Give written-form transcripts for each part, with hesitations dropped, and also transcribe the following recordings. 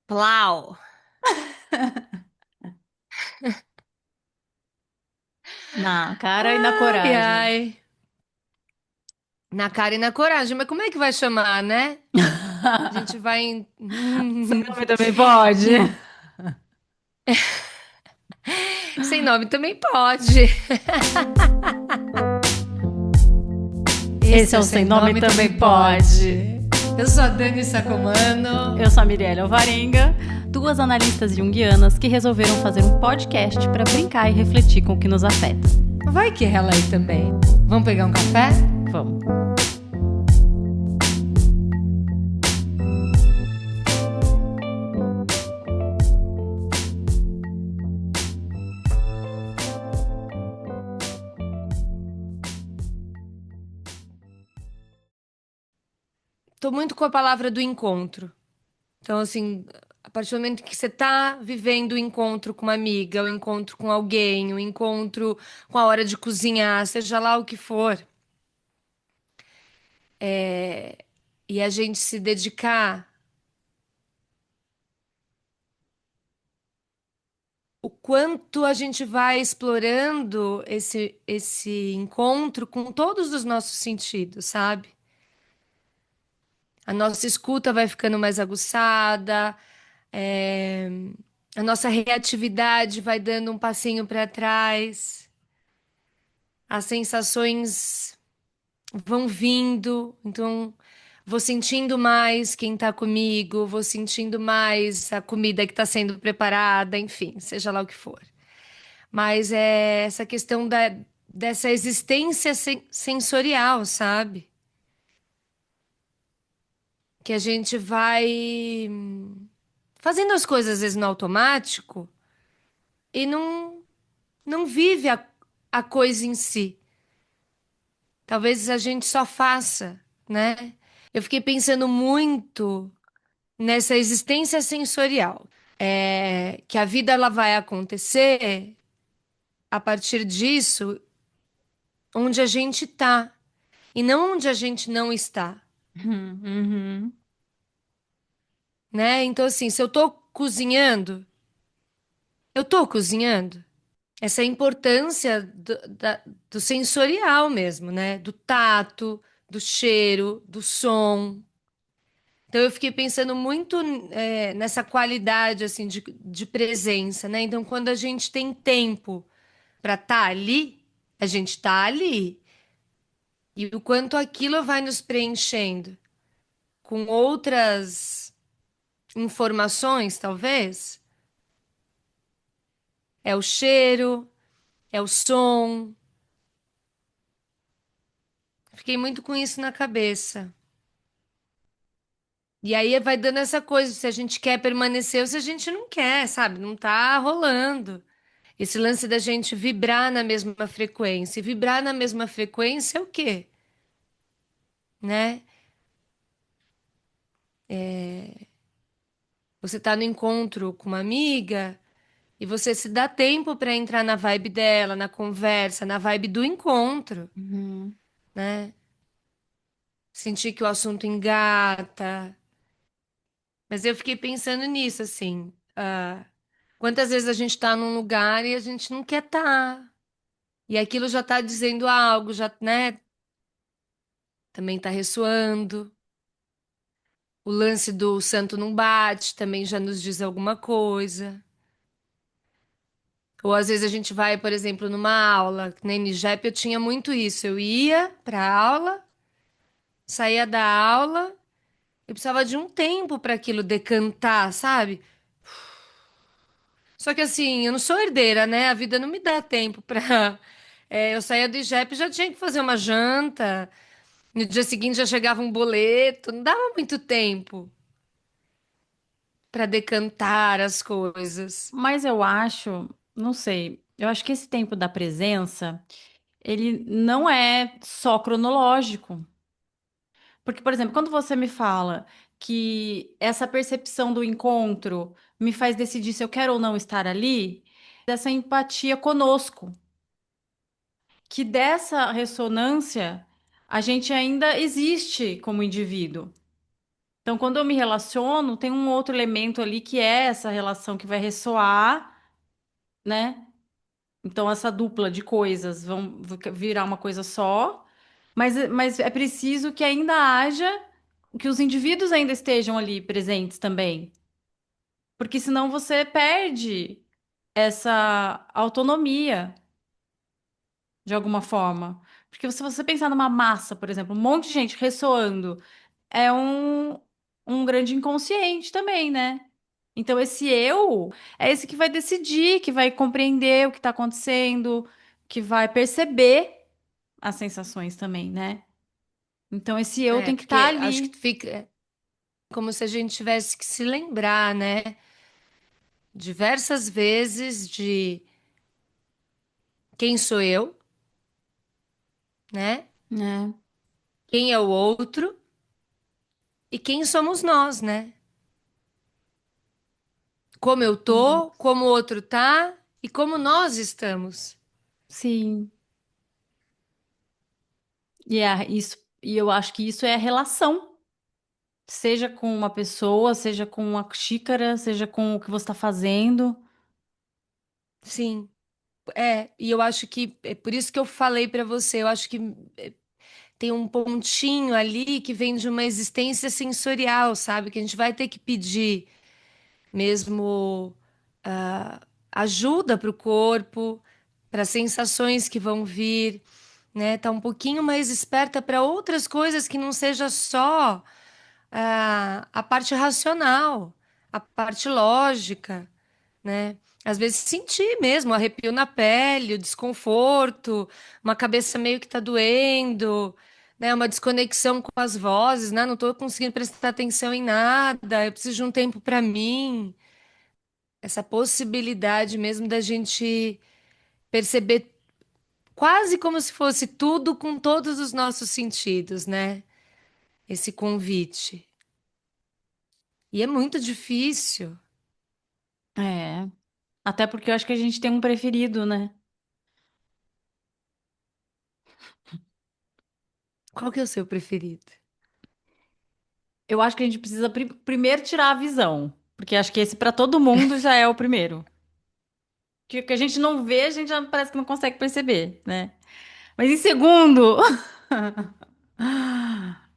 Plau. Na cara e na Ai, coragem. ai. Na cara e na coragem. Mas como é que vai chamar, né? A gente vai em... Seu nome também pode. Sem nome também pode. Esse Esse é é o o Sem Sem Nome Nome Também Também Pode. Pode. Eu sou a Dani Sacomano. Eu sou a Mirella Alvarenga, duas analistas junguianas que resolveram fazer um podcast para brincar e refletir com o que nos afeta. Vai que ela aí também. Vamos pegar um café? Vamos. Tô muito com a palavra do encontro. Então, assim, a partir do momento que você tá vivendo o encontro com uma amiga, o encontro com alguém, o encontro com a hora de cozinhar, seja lá o que for, e a gente se dedicar, o quanto a gente vai explorando esse encontro com todos os nossos sentidos, sabe? A nossa escuta vai ficando mais aguçada, é, a nossa reatividade vai dando um passinho para trás, as sensações vão vindo, então vou sentindo mais quem tá comigo, vou sentindo mais a comida que está sendo preparada, enfim, seja lá o que for. Mas é essa questão dessa existência sensorial, sabe? Que a gente vai fazendo as coisas às vezes no automático e não vive a coisa em si. Talvez a gente só faça, né? Eu fiquei pensando muito nessa existência sensorial. É, que a vida ela vai acontecer a partir disso onde a gente tá e não onde a gente não está, Uhum. né? Então assim, se eu tô cozinhando, eu tô cozinhando. Essa é a importância do sensorial mesmo, né? Do tato, do cheiro, do som. Então eu fiquei pensando muito nessa qualidade assim de presença, né? Então quando a gente tem tempo para estar ali, a gente está ali. E o quanto aquilo vai nos preenchendo com outras informações, talvez, é o cheiro, é o som. Fiquei muito com isso na cabeça. E aí vai dando essa coisa, se a gente quer permanecer ou se a gente não quer, sabe? Não tá rolando. Esse lance da gente vibrar na mesma frequência. E vibrar na mesma frequência é o quê? Né? Você tá no encontro com uma amiga e você se dá tempo para entrar na vibe dela, na conversa, na vibe do encontro, Uhum. né? Sentir que o assunto engata. Mas eu fiquei pensando nisso, assim. Quantas vezes a gente tá num lugar e a gente não quer estar. E aquilo já tá dizendo algo, já, né? Também tá ressoando. O lance do santo não bate também já nos diz alguma coisa. Ou às vezes a gente vai, por exemplo, numa aula, que na Nigep eu tinha muito isso. Eu ia pra aula, saía da aula, eu precisava de um tempo para aquilo decantar, sabe? Só que assim, eu não sou herdeira, né? A vida não me dá tempo pra. Eu saía do IGEP e já tinha que fazer uma janta. No dia seguinte já chegava um boleto. Não dava muito tempo para decantar as coisas. Mas eu acho, não sei, eu acho que esse tempo da presença, ele não é só cronológico. Porque, por exemplo, quando você me fala que essa percepção do encontro me faz decidir se eu quero ou não estar ali, dessa empatia conosco, que dessa ressonância a gente ainda existe como indivíduo. Então, quando eu me relaciono, tem um outro elemento ali que é essa relação que vai ressoar, né? Então, essa dupla de coisas vão virar uma coisa só, mas é preciso que ainda haja, que os indivíduos ainda estejam ali presentes também, porque senão você perde essa autonomia de alguma forma. Porque se você pensar numa massa, por exemplo, um monte de gente ressoando, é um grande inconsciente também, né? Então, esse eu é esse que vai decidir, que vai compreender o que está acontecendo, que vai perceber as sensações também, né? Então, esse eu É, tem que estar porque acho que ali. fica como se a gente tivesse que se lembrar, né? Diversas vezes de quem sou eu, né? Né? Quem é o outro e quem somos nós, né? Como eu tô, como o outro tá e como nós estamos. Sim. E eu acho que isso é relação. Seja com uma pessoa, seja com uma xícara, seja com o que você está fazendo. Sim, e eu acho que é por isso que eu falei pra você, eu acho que tem um pontinho ali que vem de uma existência sensorial, sabe? Que a gente vai ter que pedir mesmo ajuda para o corpo, para sensações que vão vir, né? Tá um pouquinho mais esperta para outras coisas que não seja só a parte racional, a parte lógica, né? Às vezes sentir mesmo, arrepio na pele, o desconforto, uma cabeça meio que tá doendo, né? Uma desconexão com as vozes, né? Não tô conseguindo prestar atenção em nada, eu preciso de um tempo para mim. Essa possibilidade mesmo da gente perceber quase como se fosse tudo com todos os nossos sentidos, né? Esse convite. E é muito difícil. É. Até porque eu acho que a gente tem um preferido, né? Qual que é o seu preferido? Eu acho que a gente precisa primeiro tirar a visão. Porque acho que esse para todo mundo já é o primeiro. Que o que a gente não vê, a gente já parece que não consegue perceber, né? Mas em segundo.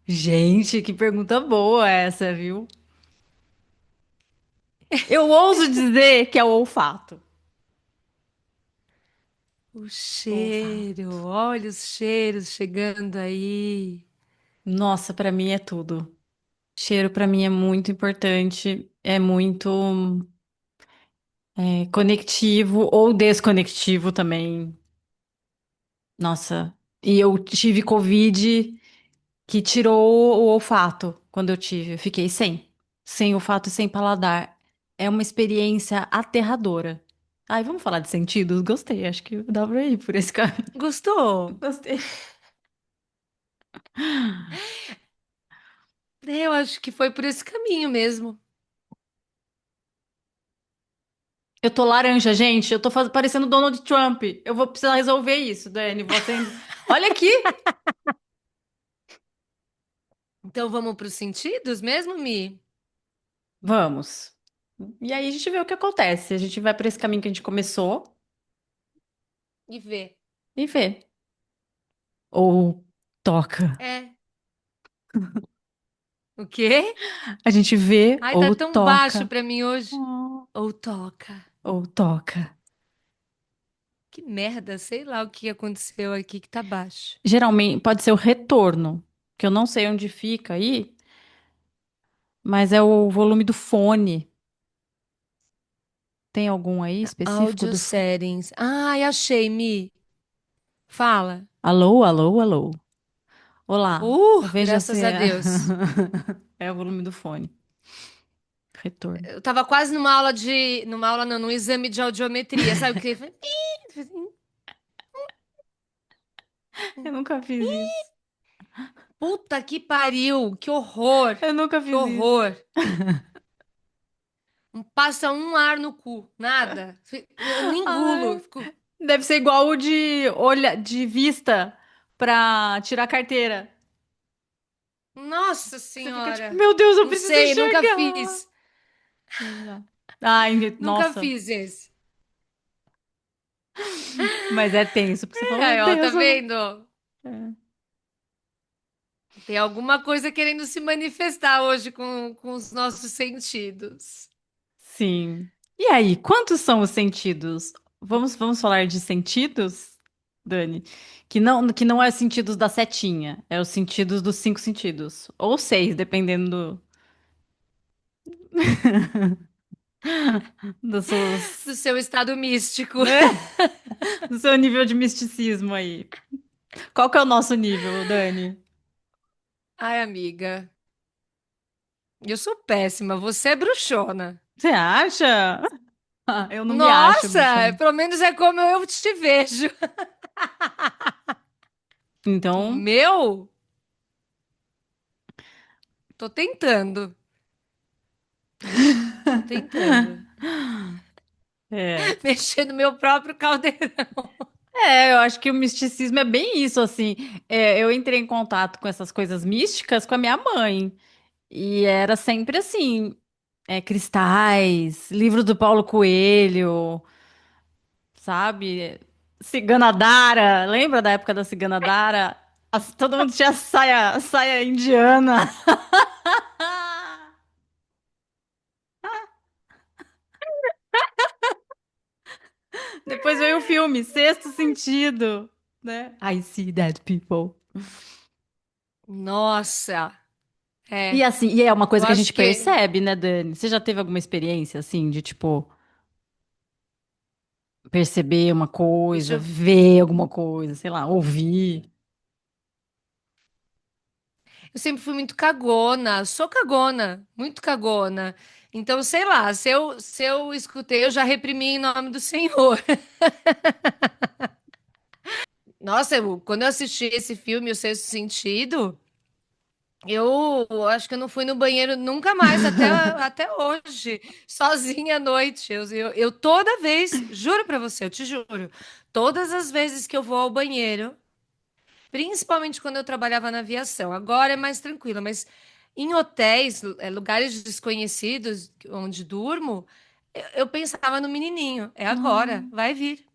Gente, que pergunta boa essa, viu? Eu ouso dizer que é o olfato. O O olfato. cheiro, olha os cheiros chegando aí. Nossa, pra mim é tudo. Cheiro pra mim é muito importante, é muito conectivo ou desconectivo também. Nossa, e eu tive Covid que tirou o olfato quando eu tive. Eu fiquei sem olfato e sem paladar. É uma experiência aterradora. Ai, vamos falar de sentidos? Gostei, acho que dá pra ir por esse caminho. Gostou? Gostei. Eu acho que foi por esse caminho mesmo. Eu tô laranja, gente. Eu tô parecendo Donald Trump. Eu vou precisar resolver isso, Dani. Olha aqui. Então vamos para os sentidos mesmo, Mi? Vamos. E aí a gente vê o que acontece. A gente vai por esse caminho que a gente começou E ver. e vê. Ou toca. É. O quê? A gente vê Ai, tá ou tão baixo toca. pra mim hoje. Oh. Ou toca. Ou toca. Que merda, sei lá o que aconteceu aqui que tá baixo. Geralmente pode ser o retorno, que eu não sei onde fica aí, mas é o volume do fone. Tem algum aí específico Audio do fone? settings. Ai, achei, Mi. Fala. Alô, alô, alô. Olá, veja se Graças a Deus. é o volume do fone. Retorno. Eu tava quase numa aula de. Numa aula, não, num exame de audiometria, sabe o que? Eu nunca fiz isso. Puta que pariu! Que horror! Eu nunca Que fiz isso. horror! Passa um ar no cu, nada. Eu não engulo. Ai, deve ser igual o de olha, de vista pra tirar carteira. Nossa Você fica tipo, senhora. meu Deus, eu Não preciso sei, nunca enxergar. fiz. Exato. Ai, Nunca nossa, fiz esse. mas é tenso, porque você fala, meu Aí, ó, tá Deus, eu... vendo? É. Tem alguma coisa querendo se manifestar hoje com os nossos sentidos. Sim. E aí, quantos são os sentidos? Vamos falar de sentidos, Dani? Que não é os sentidos da setinha, é os sentidos dos cinco sentidos. Ou seis, dependendo dos Do seus, seu estado místico. né? Do seu nível de misticismo aí. Qual que é o nosso nível, Dani? Ai, amiga, eu sou péssima. Você é bruxona. Você acha? Eu não me acho, Nossa, bruxona. pelo menos é como eu te vejo. O Então, meu, tô tentando. Tô tentando. é. Mexer no meu próprio caldeirão. Eu acho que o misticismo é bem isso, assim. Eu entrei em contato com essas coisas místicas com a minha mãe. E era sempre assim, cristais, livro do Paulo Coelho, sabe? Ciganadara, lembra da época da Ciganadara? Todo mundo tinha saia indiana. Depois veio o filme, Sexto Sentido, né? I see dead people. Nossa, E é. assim, e é uma Eu coisa que a gente acho que percebe, né, Dani? Você já teve alguma experiência assim de tipo perceber uma deixa coisa, eu ver alguma coisa, sei lá, ouvir? Eu sempre fui muito cagona, sou cagona, muito cagona. Então, sei lá, se eu escutei, eu já reprimi em nome do Senhor. Nossa, quando eu assisti esse filme, O Sexto Sentido, eu acho que eu não fui no banheiro nunca mais, até hoje, sozinha à noite. Eu toda vez, juro pra você, eu te juro, todas as vezes que eu vou ao banheiro, principalmente quando eu trabalhava na aviação. Agora é mais tranquilo, mas em hotéis, lugares desconhecidos onde durmo, eu pensava no menininho. É agora, Ah, vai vir.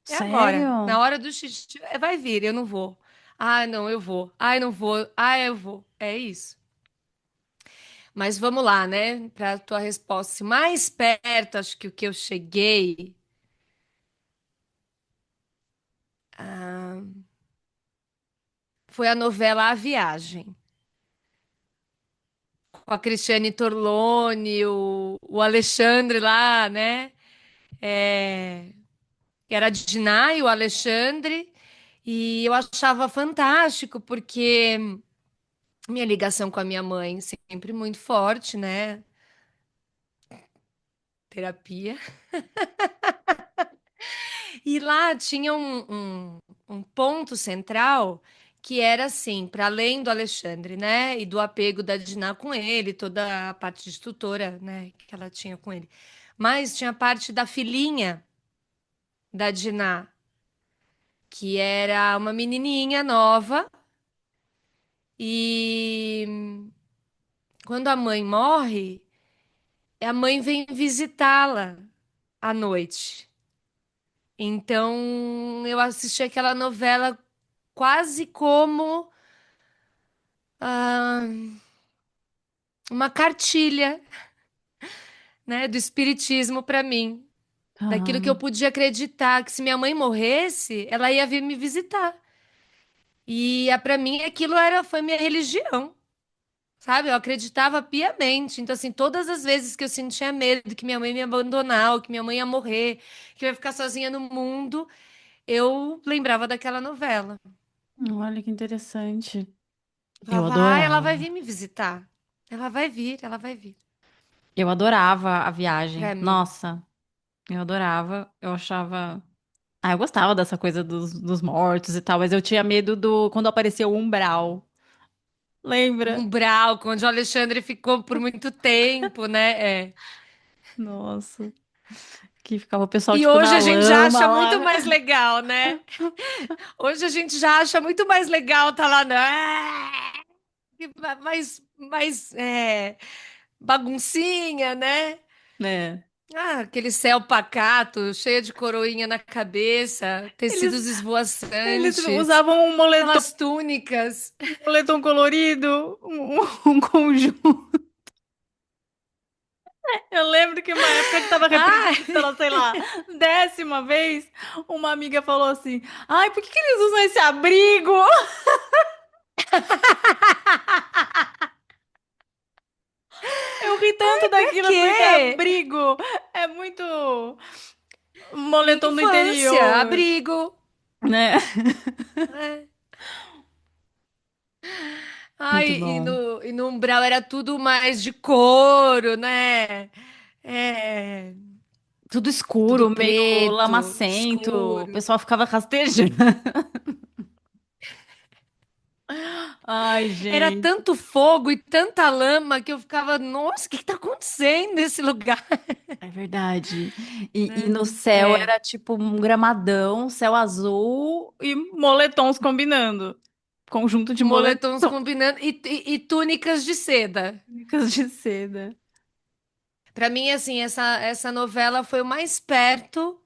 É agora. Na sério? hora do xixi, vai vir, eu não vou. Ah, não, eu vou. Ai, não vou. Ah, eu vou. É isso. Mas vamos lá, né? Para a tua resposta. Se mais perto, acho que o que eu cheguei foi a novela A Viagem. Com a Cristiane Torlone, o Alexandre lá, né? É, que era a Dinah e o Alexandre. E eu achava fantástico, porque minha ligação com a minha mãe sempre muito forte, né? Terapia. E lá tinha um ponto central que era assim, para além do Alexandre, né? E do apego da Dinah com ele, toda a parte de tutora, né? Que ela tinha com ele. Mas tinha a parte da filhinha da Dinah, que era uma menininha nova. E quando a mãe morre, a mãe vem visitá-la à noite. Então eu assisti aquela novela quase como ah, uma cartilha, né, do espiritismo para mim, daquilo que eu Ah, podia acreditar que se minha mãe morresse, ela ia vir me visitar. E para mim aquilo foi minha religião. Sabe, eu acreditava piamente. Então, assim, todas as vezes que eu sentia medo que minha mãe me abandonar, ou que minha mãe ia morrer, que eu ia ficar sozinha no mundo, eu lembrava daquela novela. olha que interessante. Eu Eu falava, ah, ela vai adorava. vir me visitar. Ela vai vir, ela vai vir. Eu adorava a viagem. Pra mim. Nossa, eu adorava. Eu achava. Ah, eu gostava dessa coisa dos mortos e tal, mas eu tinha medo do quando apareceu o umbral. Lembra? Umbral, onde o Alexandre ficou por muito tempo, né? É. Nossa, que ficava o pessoal E tipo hoje na a gente já acha lama muito lá. mais legal, né? Hoje a gente já acha muito mais legal tá lá. mais baguncinha, né? É. Ah, aquele céu pacato, cheio de coroinha na cabeça, Eles, tecidos eles esvoaçantes, usavam aquelas túnicas. um moletom colorido, um conjunto. Eu lembro que uma época que tava reprisando Ai, pela, sei lá, 10ª vez, uma amiga falou assim: Ai, por que que eles usam esse abrigo? Eu ri tanto pra daquilo porque quê? abrigo é muito moletom do Infância, interior, abrigo. né? É. Muito Ai, bom. e no umbral era tudo mais de couro, né? É, Tudo tudo escuro, meio preto, lamacento, o escuro. pessoal ficava rastejando. Ai, Era gente. tanto fogo e tanta lama que eu ficava, nossa, o que que tá acontecendo nesse lugar? É verdade. E Né? no céu É, era tipo um gramadão, céu azul e moletons combinando. Conjunto de moletons moletons combinando e túnicas de seda. de seda. Pra mim, assim, essa novela foi o mais perto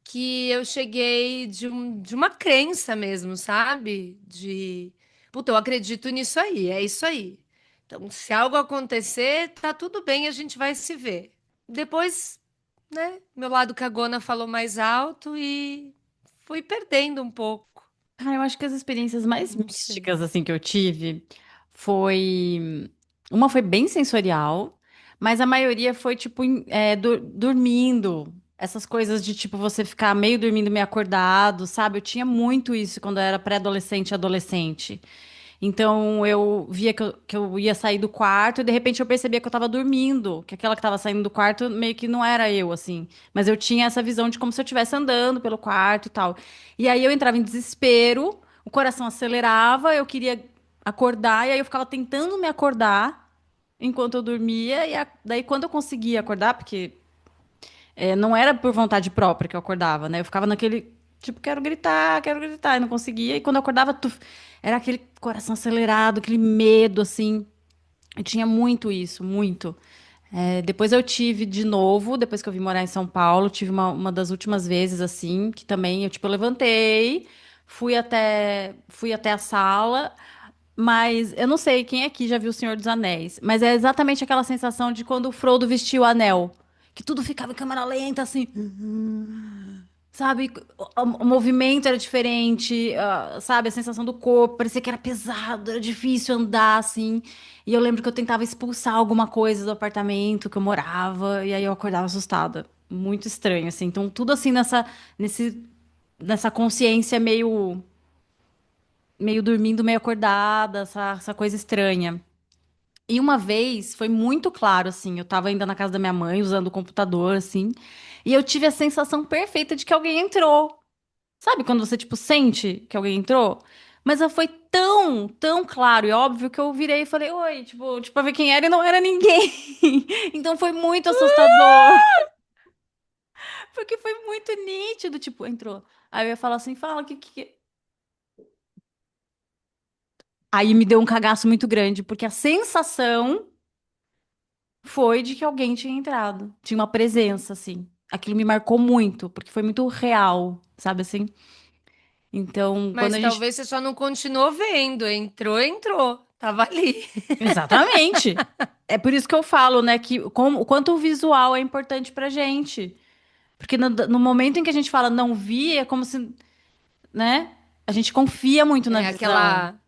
que eu cheguei de uma crença mesmo, sabe? De, puta, eu acredito nisso aí, é isso aí. Então, se algo acontecer, tá tudo bem, a gente vai se ver. Depois, né, meu lado cagona falou mais alto e fui perdendo um pouco. Cara, eu acho que as experiências mais Não sei. místicas assim que eu tive foi uma foi bem sensorial, mas a maioria foi tipo dormindo. Essas coisas de tipo você ficar meio dormindo, meio acordado, sabe? Eu tinha muito isso quando eu era pré-adolescente e adolescente. Então eu via que eu ia sair do quarto e de repente eu percebia que eu tava dormindo, que aquela que tava saindo do quarto meio que não era eu, assim. Mas eu tinha essa visão de como se eu estivesse andando pelo quarto e tal. E aí eu entrava em desespero, o coração acelerava, eu queria acordar, e aí eu ficava tentando me acordar enquanto eu dormia, daí quando eu conseguia acordar, porque não era por vontade própria que eu acordava, né? Eu ficava naquele, tipo, quero gritar, e não conseguia. E quando eu acordava, era aquele coração acelerado, aquele medo, assim. Eu tinha muito isso, muito. Depois eu tive de novo, depois que eu vim morar em São Paulo, tive uma das últimas vezes, assim, que também eu, tipo, eu levantei, fui até a sala, mas eu não sei quem aqui já viu O Senhor dos Anéis, mas é exatamente aquela sensação de quando o Frodo vestiu o anel, que tudo ficava em câmera lenta, assim, sabe? O movimento era diferente, sabe? A sensação do corpo, parecia que era pesado, era difícil andar, assim. E eu lembro que eu tentava expulsar alguma coisa do apartamento que eu morava, e aí eu acordava assustada. Muito estranho, assim. Então, tudo assim nessa consciência meio dormindo, meio acordada, essa coisa estranha. E uma vez foi muito claro, assim, eu tava ainda na casa da minha mãe, usando o computador, assim, e eu tive a sensação perfeita de que alguém entrou. Sabe quando você, tipo, sente que alguém entrou? Mas foi tão, tão claro e óbvio que eu virei e falei, oi, tipo, pra ver quem era e não era ninguém. Então foi muito assustador, porque foi muito nítido, tipo, entrou. Aí eu ia falar assim, fala, que... Aí me deu um cagaço muito grande, porque a sensação foi de que alguém tinha entrado. Tinha uma presença, assim. Aquilo me marcou muito, porque foi muito real, sabe assim? Então, quando Mas a gente talvez você só não continuou vendo. Entrou, entrou. Tava ali. exatamente. É por isso que eu falo, né, que o quanto o visual é importante pra gente. Porque no momento em que a gente fala não vi, é como se, né, a gente confia muito na É visão. aquela,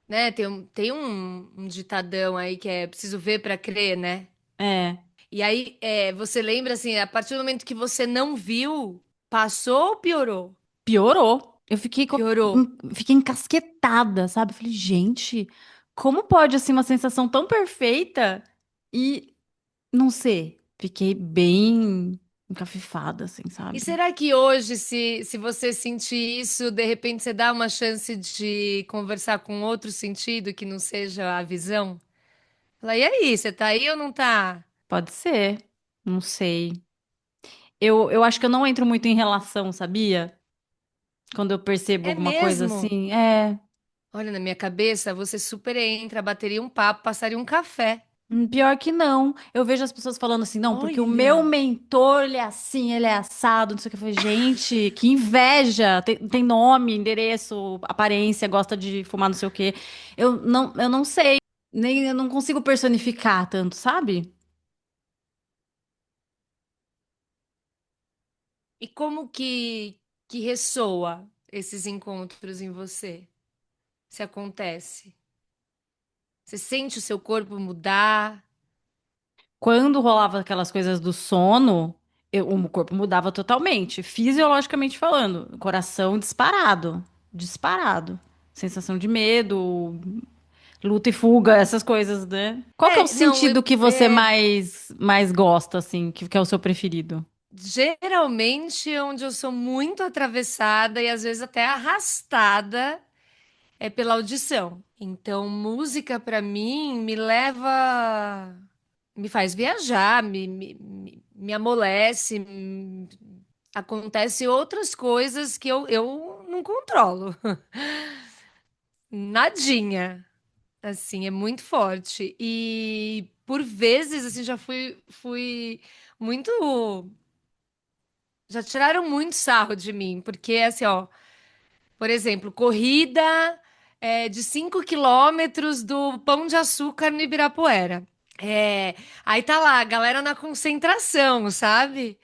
né? Tem um ditadão aí que é preciso ver para crer, né? É, E aí você lembra assim, a partir do momento que você não viu, passou ou piorou? piorou. Piorou. Fiquei encasquetada, sabe? Falei, gente, como pode assim uma sensação tão perfeita e não ser? Fiquei bem encafifada, assim, E sabe? será que hoje, se você sentir isso, de repente você dá uma chance de conversar com outro sentido que não seja a visão? Fala, e aí, você tá aí ou não tá? Pode ser, não sei. Eu acho que eu não entro muito em relação, sabia? Quando eu percebo É alguma coisa mesmo? assim, é. Olha, na minha cabeça, você super entra, bateria um papo, passaria um café. Pior que não. Eu vejo as pessoas falando assim, não, porque o meu Olha. mentor, ele é assim, ele é assado, não sei o que. Eu falei, gente, que inveja. Tem nome, endereço, aparência, gosta de fumar não sei o quê. Eu não sei, nem eu não consigo personificar tanto, sabe? E como que ressoa esses encontros em você? Se acontece? Você sente o seu corpo mudar? Quando rolava aquelas coisas do sono, o corpo mudava totalmente, fisiologicamente falando, coração disparado, disparado. Sensação de medo, luta e fuga, essas coisas, né? Qual que é o Não, sentido que você mais gosta, assim, que é o seu preferido? geralmente onde eu sou muito atravessada e às vezes até arrastada é pela audição. Então, música para mim me leva, me faz viajar, me amolece, acontece outras coisas que eu não controlo. Nadinha. Assim, é muito forte. E por vezes, assim, fui muito. Já tiraram muito sarro de mim, porque assim, ó, por exemplo, corrida de 5 quilômetros do Pão de Açúcar no Ibirapuera. Aí tá lá, a galera na concentração, sabe?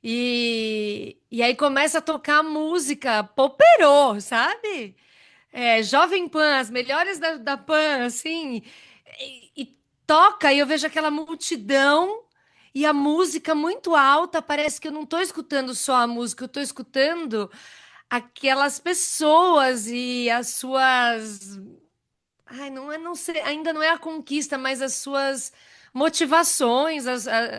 E aí começa a tocar música poperô, sabe? Jovem Pan, as melhores da Pan, assim, e toca e eu vejo aquela multidão e a música muito alta, parece que eu não estou escutando só a música, eu estou escutando aquelas pessoas e as suas, ai, não sei, ainda não é a conquista, mas as suas motivações,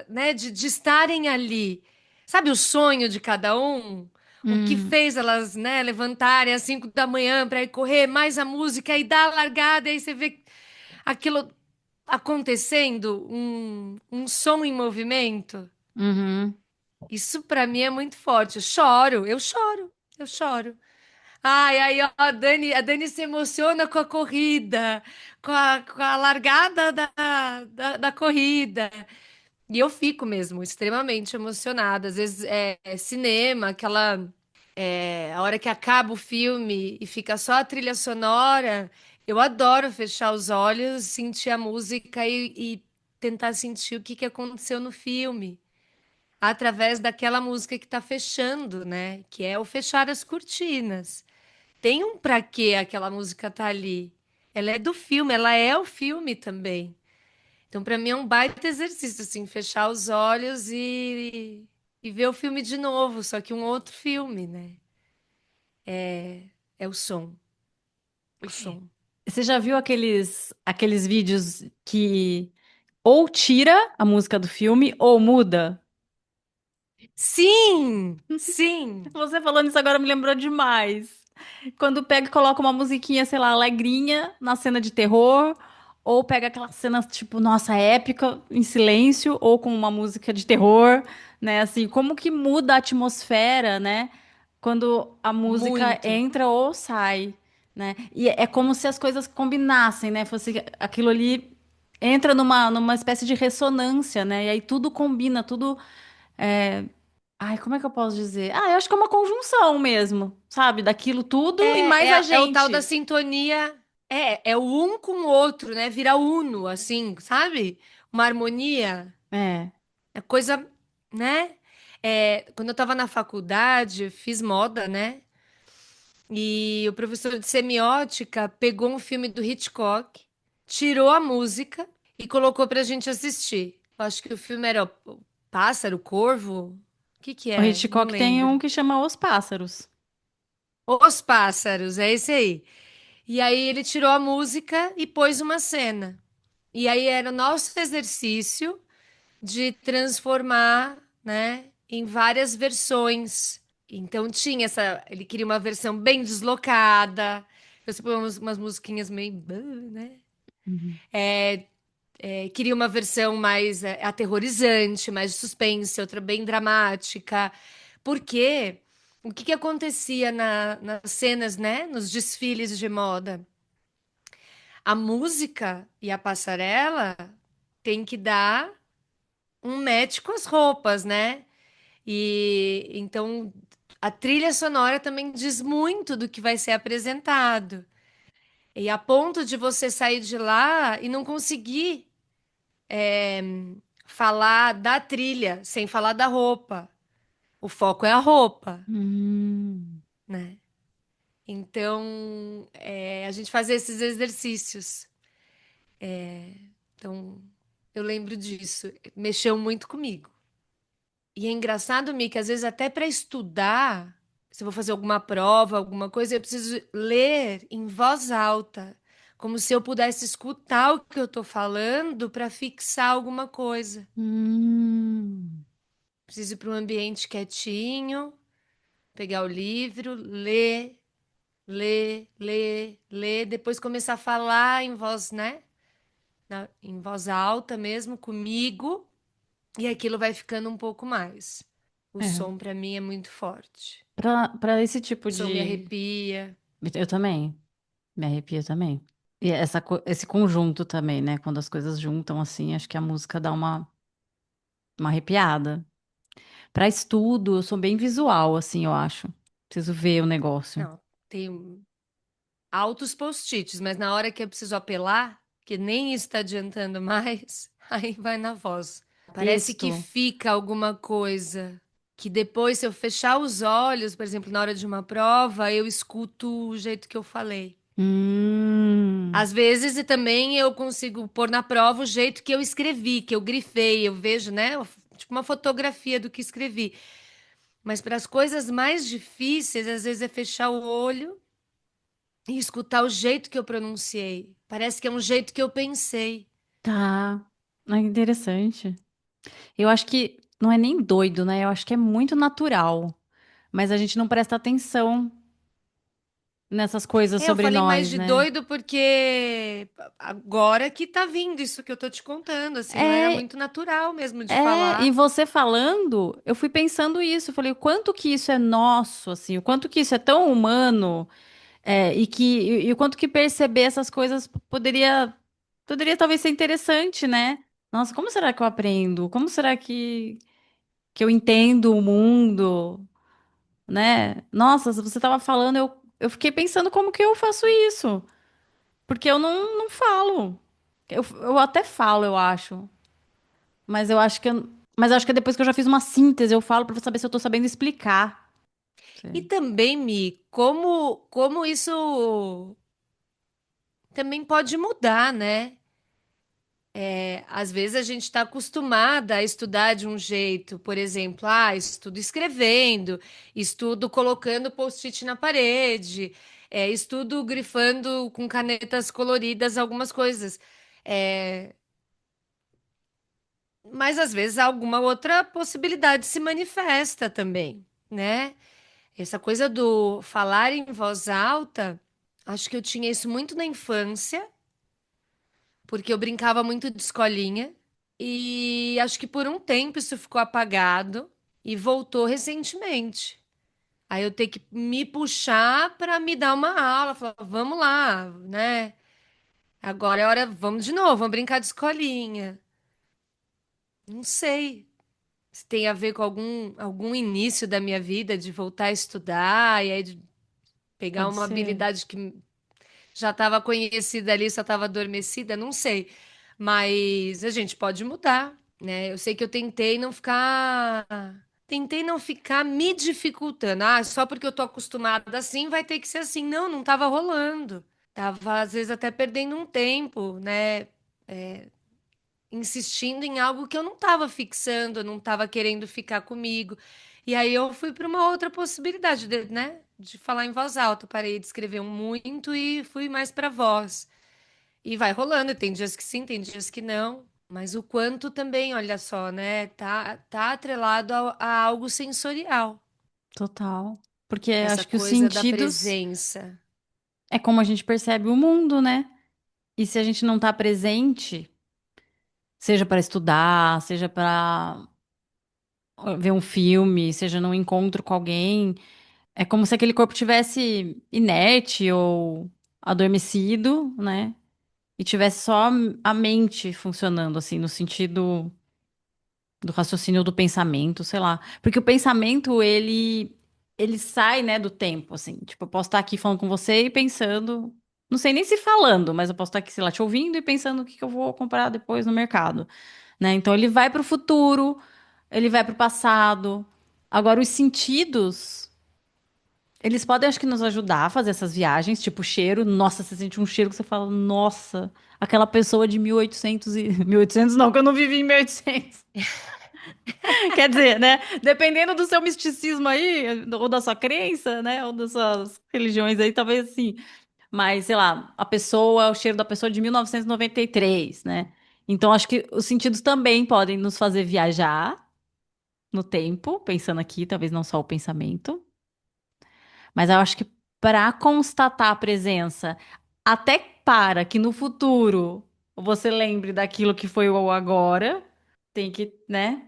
né, de estarem ali. Sabe o sonho de cada um? O que Hum, fez elas, né, levantarem às 5 da manhã para ir correr, mais a música e dar a largada, e aí você vê aquilo acontecendo, um som em movimento. uhum. Isso para mim é muito forte. Eu choro, eu choro, eu choro. Ai, aí, ó, a Dani se emociona com a corrida, com a largada da corrida. E eu fico mesmo extremamente emocionada. Às vezes é cinema, a hora que acaba o filme e fica só a trilha sonora. Eu adoro fechar os olhos, sentir a música e tentar sentir o que que aconteceu no filme, através daquela música que está fechando, né? Que é o fechar as cortinas. Tem um pra quê aquela música tá ali. Ela é do filme, ela é o filme também. Então, pra mim é um baita exercício, assim, fechar os olhos e ver o filme de novo, só que um outro filme, né? É o som, o som. Você já viu aqueles vídeos que ou tira a música do filme ou muda? Sim, sim, Você falando isso agora me lembrou demais. Quando pega e coloca uma musiquinha, sei lá, alegrinha na cena de terror, ou pega aquela cena, tipo, nossa, épica, em silêncio, ou com uma música de terror, né? Assim, como que muda a atmosfera, né? Quando a música muito. entra ou sai, né? E é como se as coisas combinassem, né? Fosse aquilo ali entra numa espécie de ressonância, né? E aí tudo combina, tudo. Ai, como é que eu posso dizer? Ah, eu acho que é uma conjunção mesmo, sabe? Daquilo tudo e mais a É o tal da gente. sintonia. É o um com o outro, né? Vira uno, assim, sabe? Uma harmonia. É. É coisa, né? Quando eu estava na faculdade, eu fiz moda, né? E o professor de semiótica pegou um filme do Hitchcock, tirou a música e colocou pra gente assistir. Eu acho que o filme era o Pássaro, Corvo. O que que O é? Não Hitchcock tem um lembro. que chama Os Pássaros. Os Pássaros, é esse aí. E aí ele tirou a música e pôs uma cena. E aí era o nosso exercício de transformar, né, em várias versões. Então tinha essa, ele queria uma versão bem deslocada. Eu sempre umas musiquinhas meio, né? Uhum. Queria uma versão mais aterrorizante, mais de suspense, outra bem dramática. Porque o que que acontecia nas cenas, né, nos desfiles de moda? A música e a passarela tem que dar um match com as roupas, né? E então a trilha sonora também diz muito do que vai ser apresentado. E a ponto de você sair de lá e não conseguir falar da trilha sem falar da roupa. O foco é a roupa, Hum, né? Então, a gente faz esses exercícios. Então, eu lembro disso. Mexeu muito comigo. E é engraçado, Mi, que às vezes até para estudar, se eu vou fazer alguma prova, alguma coisa, eu preciso ler em voz alta, como se eu pudesse escutar o que eu estou falando para fixar alguma coisa. hum. Preciso ir para um ambiente quietinho, pegar o livro, ler, ler, ler, ler, depois começar a falar em voz, né? Em voz alta mesmo, comigo, e aquilo vai ficando um pouco mais. O É, som para mim é muito forte. para esse tipo O som me de. arrepia. Eu também, me arrepio também. E esse conjunto também, né? Quando as coisas juntam assim, acho que a música dá uma arrepiada. Para estudo, eu sou bem visual, assim, eu acho. Preciso ver o negócio. Não, tem altos post-its, mas na hora que eu preciso apelar, que nem isso está adiantando mais, aí vai na voz. Parece que Texto. fica alguma coisa que depois, se eu fechar os olhos, por exemplo, na hora de uma prova, eu escuto o jeito que eu falei. Hum, Às vezes, e também eu consigo pôr na prova o jeito que eu escrevi, que eu grifei, eu vejo, né? Tipo uma fotografia do que escrevi. Mas para as coisas mais difíceis, às vezes é fechar o olho e escutar o jeito que eu pronunciei. Parece que é um jeito que eu pensei. tá. Ah, interessante. Eu acho que não é nem doido, né? Eu acho que é muito natural. Mas a gente não presta atenção nessas coisas É, eu sobre falei mais nós, de né? doido porque agora que tá vindo isso que eu tô te contando, assim, eu era É, muito natural mesmo de e falar. você falando, eu fui pensando isso. Eu falei, o quanto que isso é nosso, assim, o quanto que isso é tão humano, e o quanto que perceber essas coisas poderia talvez ser interessante, né? Nossa, como será que eu aprendo? Como será que eu entendo o mundo, né? Nossa, se você estava falando, eu fiquei pensando como que eu faço isso. Porque eu não falo. Eu até falo, eu acho. Mas eu acho que mas eu acho que é depois que eu já fiz uma síntese, eu falo para saber se eu tô sabendo explicar. E Sim. também, Mi, como isso também pode mudar, né? Às vezes a gente está acostumada a estudar de um jeito, por exemplo, estudo escrevendo, estudo colocando post-it na parede, estudo grifando com canetas coloridas algumas coisas. É, mas às vezes alguma outra possibilidade se manifesta também, né? Essa coisa do falar em voz alta, acho que eu tinha isso muito na infância, porque eu brincava muito de escolinha. E acho que por um tempo isso ficou apagado e voltou recentemente. Aí eu tenho que me puxar para me dar uma aula, falar, vamos lá, né? Agora é hora, vamos de novo, vamos brincar de escolinha. Não sei se tem a ver com algum início da minha vida de voltar a estudar e aí de pegar Pode uma ser. habilidade que já estava conhecida ali, só estava adormecida, não sei. Mas a gente pode mudar, né? Eu sei que eu tentei não ficar me dificultando. Ah, só porque eu tô acostumada assim, vai ter que ser assim. Não, não estava rolando. Tava às vezes até perdendo um tempo, né? Insistindo em algo que eu não estava fixando, não estava querendo ficar comigo. E aí eu fui para uma outra possibilidade, né? De falar em voz alta. Parei de escrever muito e fui mais para voz. E vai rolando, tem dias que sim, tem dias que não. Mas o quanto também, olha só, né? Tá atrelado a algo sensorial. Total. Porque Essa acho que os coisa da sentidos presença. é como a gente percebe o mundo, né? E se a gente não tá presente, seja para estudar, seja para ver um filme, seja num encontro com alguém, é como se aquele corpo tivesse inerte ou adormecido, né? e tivesse só a mente funcionando, assim, no sentido do raciocínio do pensamento, sei lá. Porque o pensamento, ele sai, né, do tempo, assim. Tipo, eu posso estar aqui falando com você e pensando, não sei nem se falando, mas eu posso estar aqui, sei lá, te ouvindo e pensando o que que eu vou comprar depois no mercado, né? Então ele vai para o futuro, ele vai para o passado. Agora, os sentidos, eles podem, acho que, nos ajudar a fazer essas viagens, tipo cheiro. Nossa, você sente um cheiro que você fala, nossa, aquela pessoa de 1800 e... 1800 não, que eu não vivi em 1800. Quer dizer, né? Dependendo do seu misticismo aí, ou da sua crença, né? Ou das suas religiões aí, talvez assim. Mas, sei lá, a pessoa, o cheiro da pessoa de 1993, né? Então, acho que os sentidos também podem nos fazer viajar no tempo, pensando aqui, talvez não só o pensamento. Mas eu acho que para constatar a presença, até para que no futuro você lembre daquilo que foi o agora, tem que, né?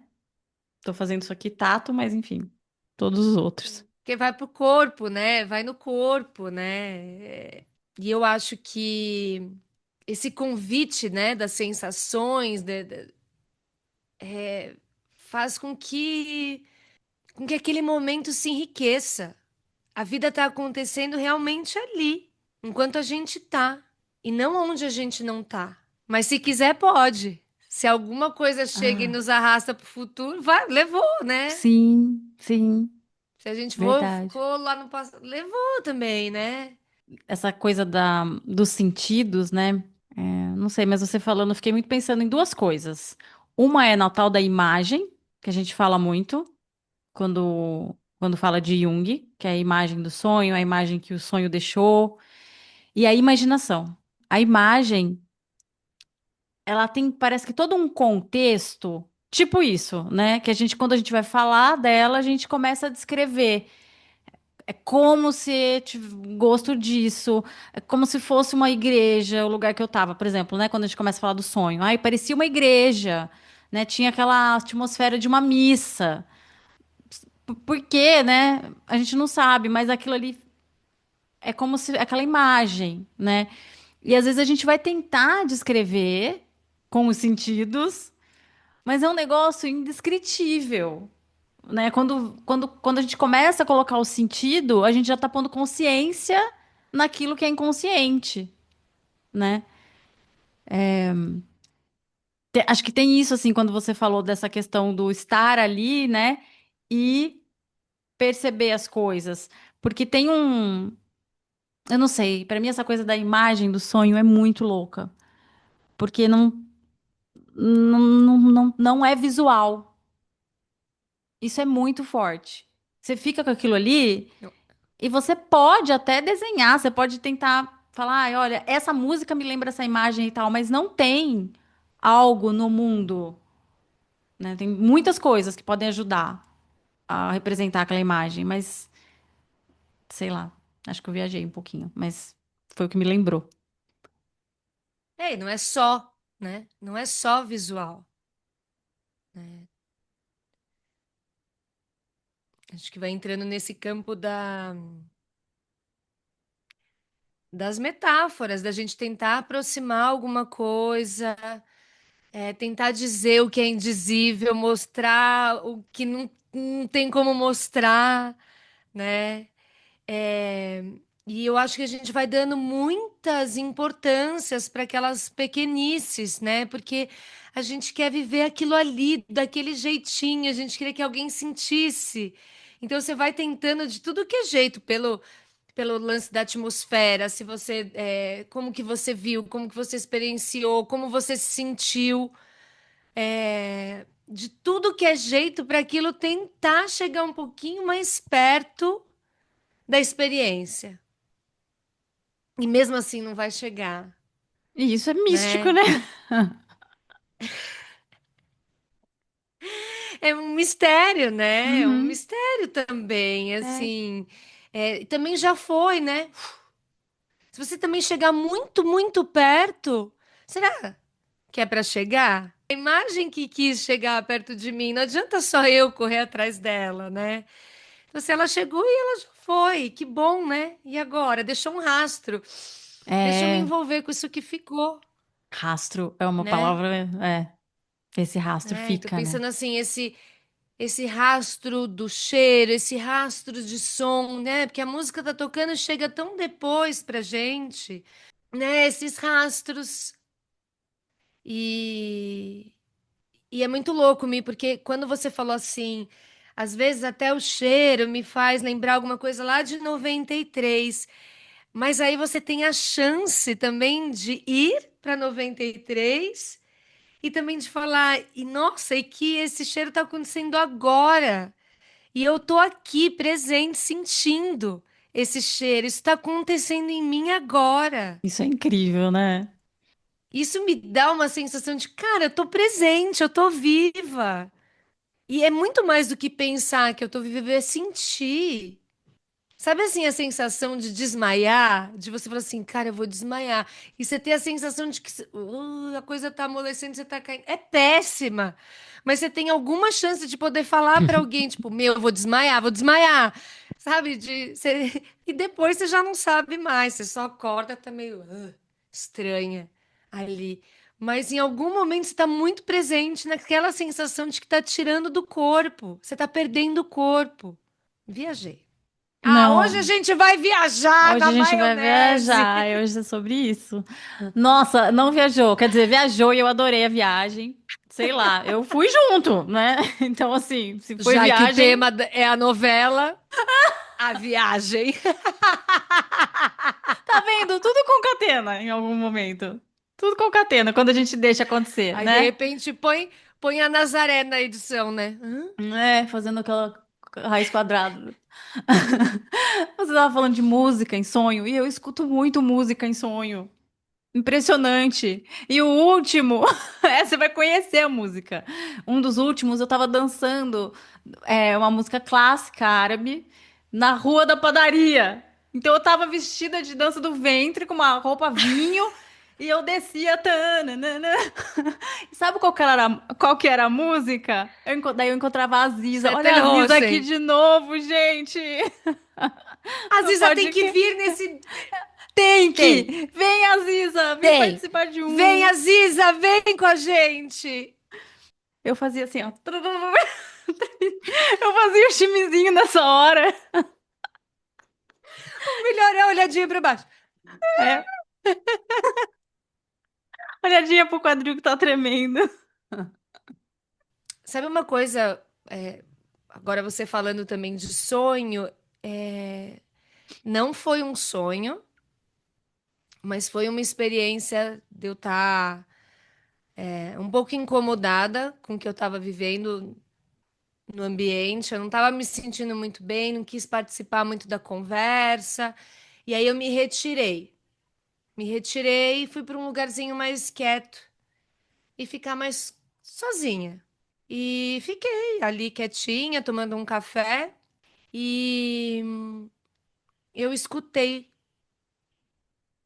Tô fazendo isso aqui tato, mas enfim, todos os outros. Porque vai pro corpo, né? Vai no corpo, né? E eu acho que esse convite, né, das sensações, faz com que aquele momento se enriqueça. A vida está acontecendo realmente ali, enquanto a gente tá, e não onde a gente não tá. Mas se quiser, pode. Se alguma coisa chega e Ah, nos arrasta para o futuro, vai, levou, né? sim, sim, Se a gente verdade. ficou lá no passado, levou também, né? Essa coisa dos sentidos, né? É, não sei, mas você falando, eu fiquei muito pensando em duas coisas. Uma é na tal da imagem, que a gente fala muito quando fala de Jung, que é a imagem do sonho, a imagem que o sonho deixou, e a imaginação. A imagem, ela tem, parece que todo um contexto, tipo isso, né? Que a gente, quando a gente vai falar dela, a gente começa a descrever. É como se gosto disso, é como se fosse uma igreja, o lugar que eu tava, por exemplo, né? Quando a gente começa a falar do sonho. Ai, parecia uma igreja, né? Tinha aquela atmosfera de uma missa. Por quê, né? A gente não sabe, mas aquilo ali é como se aquela imagem, né? E às vezes a gente vai tentar descrever com os sentidos, mas é um negócio indescritível, né? Quando a gente começa a colocar o sentido, a gente já tá pondo consciência naquilo que é inconsciente, né? Acho que tem isso, assim, quando você falou dessa questão do estar ali, né? E perceber as coisas. Porque tem um. Eu não sei, pra mim essa coisa da imagem do sonho é muito louca. Porque não é visual. Isso é muito forte. Você fica com aquilo ali. E você pode até desenhar, você pode tentar falar, "Ai, olha, essa música me lembra essa imagem e tal, mas não tem algo no mundo, né? Tem muitas coisas que podem ajudar a representar aquela imagem, mas sei lá, acho que eu viajei um pouquinho, mas foi o que me lembrou. É, e não é só, né? Não é só visual, né? Acho que vai entrando nesse campo das metáforas, da gente tentar aproximar alguma coisa, tentar dizer o que é indizível, mostrar o que não tem como mostrar, né? É, e eu acho que a gente vai dando muitas importâncias para aquelas pequenices, né? Porque a gente quer viver aquilo ali, daquele jeitinho, a gente queria que alguém sentisse. Então você vai tentando de tudo que é jeito, pelo lance da atmosfera, se você, como que você viu, como que você experienciou, como você se sentiu, de tudo que é jeito para aquilo tentar chegar um pouquinho mais perto da experiência. E mesmo assim não vai chegar, E isso é místico, né? né? É um mistério, né? É um Uhum. mistério também, É. assim. Também já foi, né? Se você também chegar muito, muito perto, será que é para chegar? A imagem que quis chegar perto de mim, não adianta só eu correr atrás dela, né? Então, se ela chegou e ela já foi, que bom, né? E agora? Deixou um rastro. Deixa eu me É. envolver com isso que ficou. Rastro é uma né? palavra, esse rastro Tô fica, né? pensando assim, esse rastro do cheiro, esse rastro de som, né? Porque a música tá tocando e chega tão depois pra gente, né? Esses rastros e e é muito louco, Mi, porque quando você falou assim, às vezes até o cheiro me faz lembrar alguma coisa lá de 93, mas aí você tem a chance também de ir para 93 e também de falar, e nossa, e que esse cheiro está acontecendo agora. E eu tô aqui presente, sentindo esse cheiro. Isso está acontecendo em mim agora. Isso é incrível, né? Isso me dá uma sensação de, cara, eu tô presente, eu tô viva. E é muito mais do que pensar que eu tô viva, é sentir. Sabe assim a sensação de desmaiar? De você falar assim, cara, eu vou desmaiar. E você ter a sensação de que a coisa tá amolecendo, você tá caindo. É péssima. Mas você tem alguma chance de poder falar pra alguém, tipo, meu, eu vou desmaiar, vou desmaiar. Sabe? E depois você já não sabe mais. Você só acorda, tá meio estranha ali. Mas em algum momento você está muito presente naquela sensação de que está tirando do corpo. Você está perdendo o corpo. Viajei. Ah, hoje a Não, gente vai viajar hoje na a gente vai maionese. viajar, e hoje é sobre isso. Nossa, não viajou, quer dizer, viajou e eu adorei a viagem. Sei lá, eu fui junto, né? Então, assim, se foi Já que o viagem, tema é a novela, a viagem. tá vendo? Tudo concatena em algum momento. Tudo concatena quando a gente deixa acontecer, Aí, de né? repente, põe a Nazaré na edição, né? Hã? É, fazendo aquela raiz quadrada. Você tava falando de música em sonho, e eu escuto muito música em sonho. Impressionante. E o último, você vai conhecer a música. Um dos últimos, eu tava dançando uma música clássica árabe na rua da padaria. Então eu tava vestida de dança do ventre com uma roupa vinho e eu descia. Tananana. E sabe qual que era a música? Daí eu encontrava a Aziza. Olha a Setel Aziza aqui Hossein. de novo, gente. A Não Ziza tem pode que que. vir nesse. Tem Tem, que! Vem, Aziza! Vem tem. participar de Vem, um! Aziza, vem com a gente. Eu fazia assim, ó. Eu fazia o chimezinho nessa hora. O melhor é a olhadinha pra baixo. É, olhadinha pro quadril que tá tremendo. Sabe uma coisa? Agora você falando também de sonho, não foi um sonho, mas foi uma experiência de eu estar um pouco incomodada com o que eu estava vivendo no ambiente. Eu não estava me sentindo muito bem, não quis participar muito da conversa. E aí eu me retirei. Me retirei e fui para um lugarzinho mais quieto e ficar mais sozinha. E fiquei ali quietinha, tomando um café. E eu escutei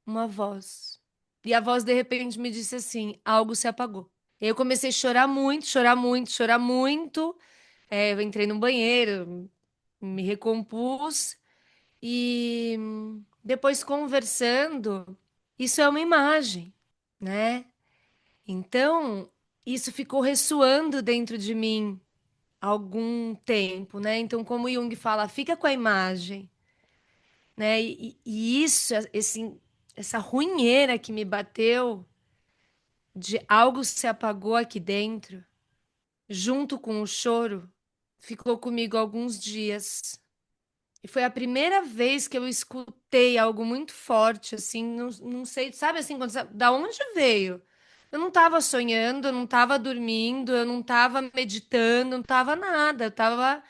uma voz. E a voz de repente me disse assim: algo se apagou. E aí eu comecei a chorar muito, chorar muito, chorar muito. Eu entrei no banheiro, me recompus e depois conversando, isso é uma imagem, né? Então, isso ficou ressoando dentro de mim há algum tempo, né? Então, como Jung fala, fica com a imagem. Né? E isso, essa runheira que me bateu de algo se apagou aqui dentro, junto com o choro, ficou comigo alguns dias. E foi a primeira vez que eu escutei algo muito forte, assim, não sei, sabe assim, da onde veio? Eu não estava sonhando, eu não estava dormindo, eu não estava meditando, não estava nada. Eu tava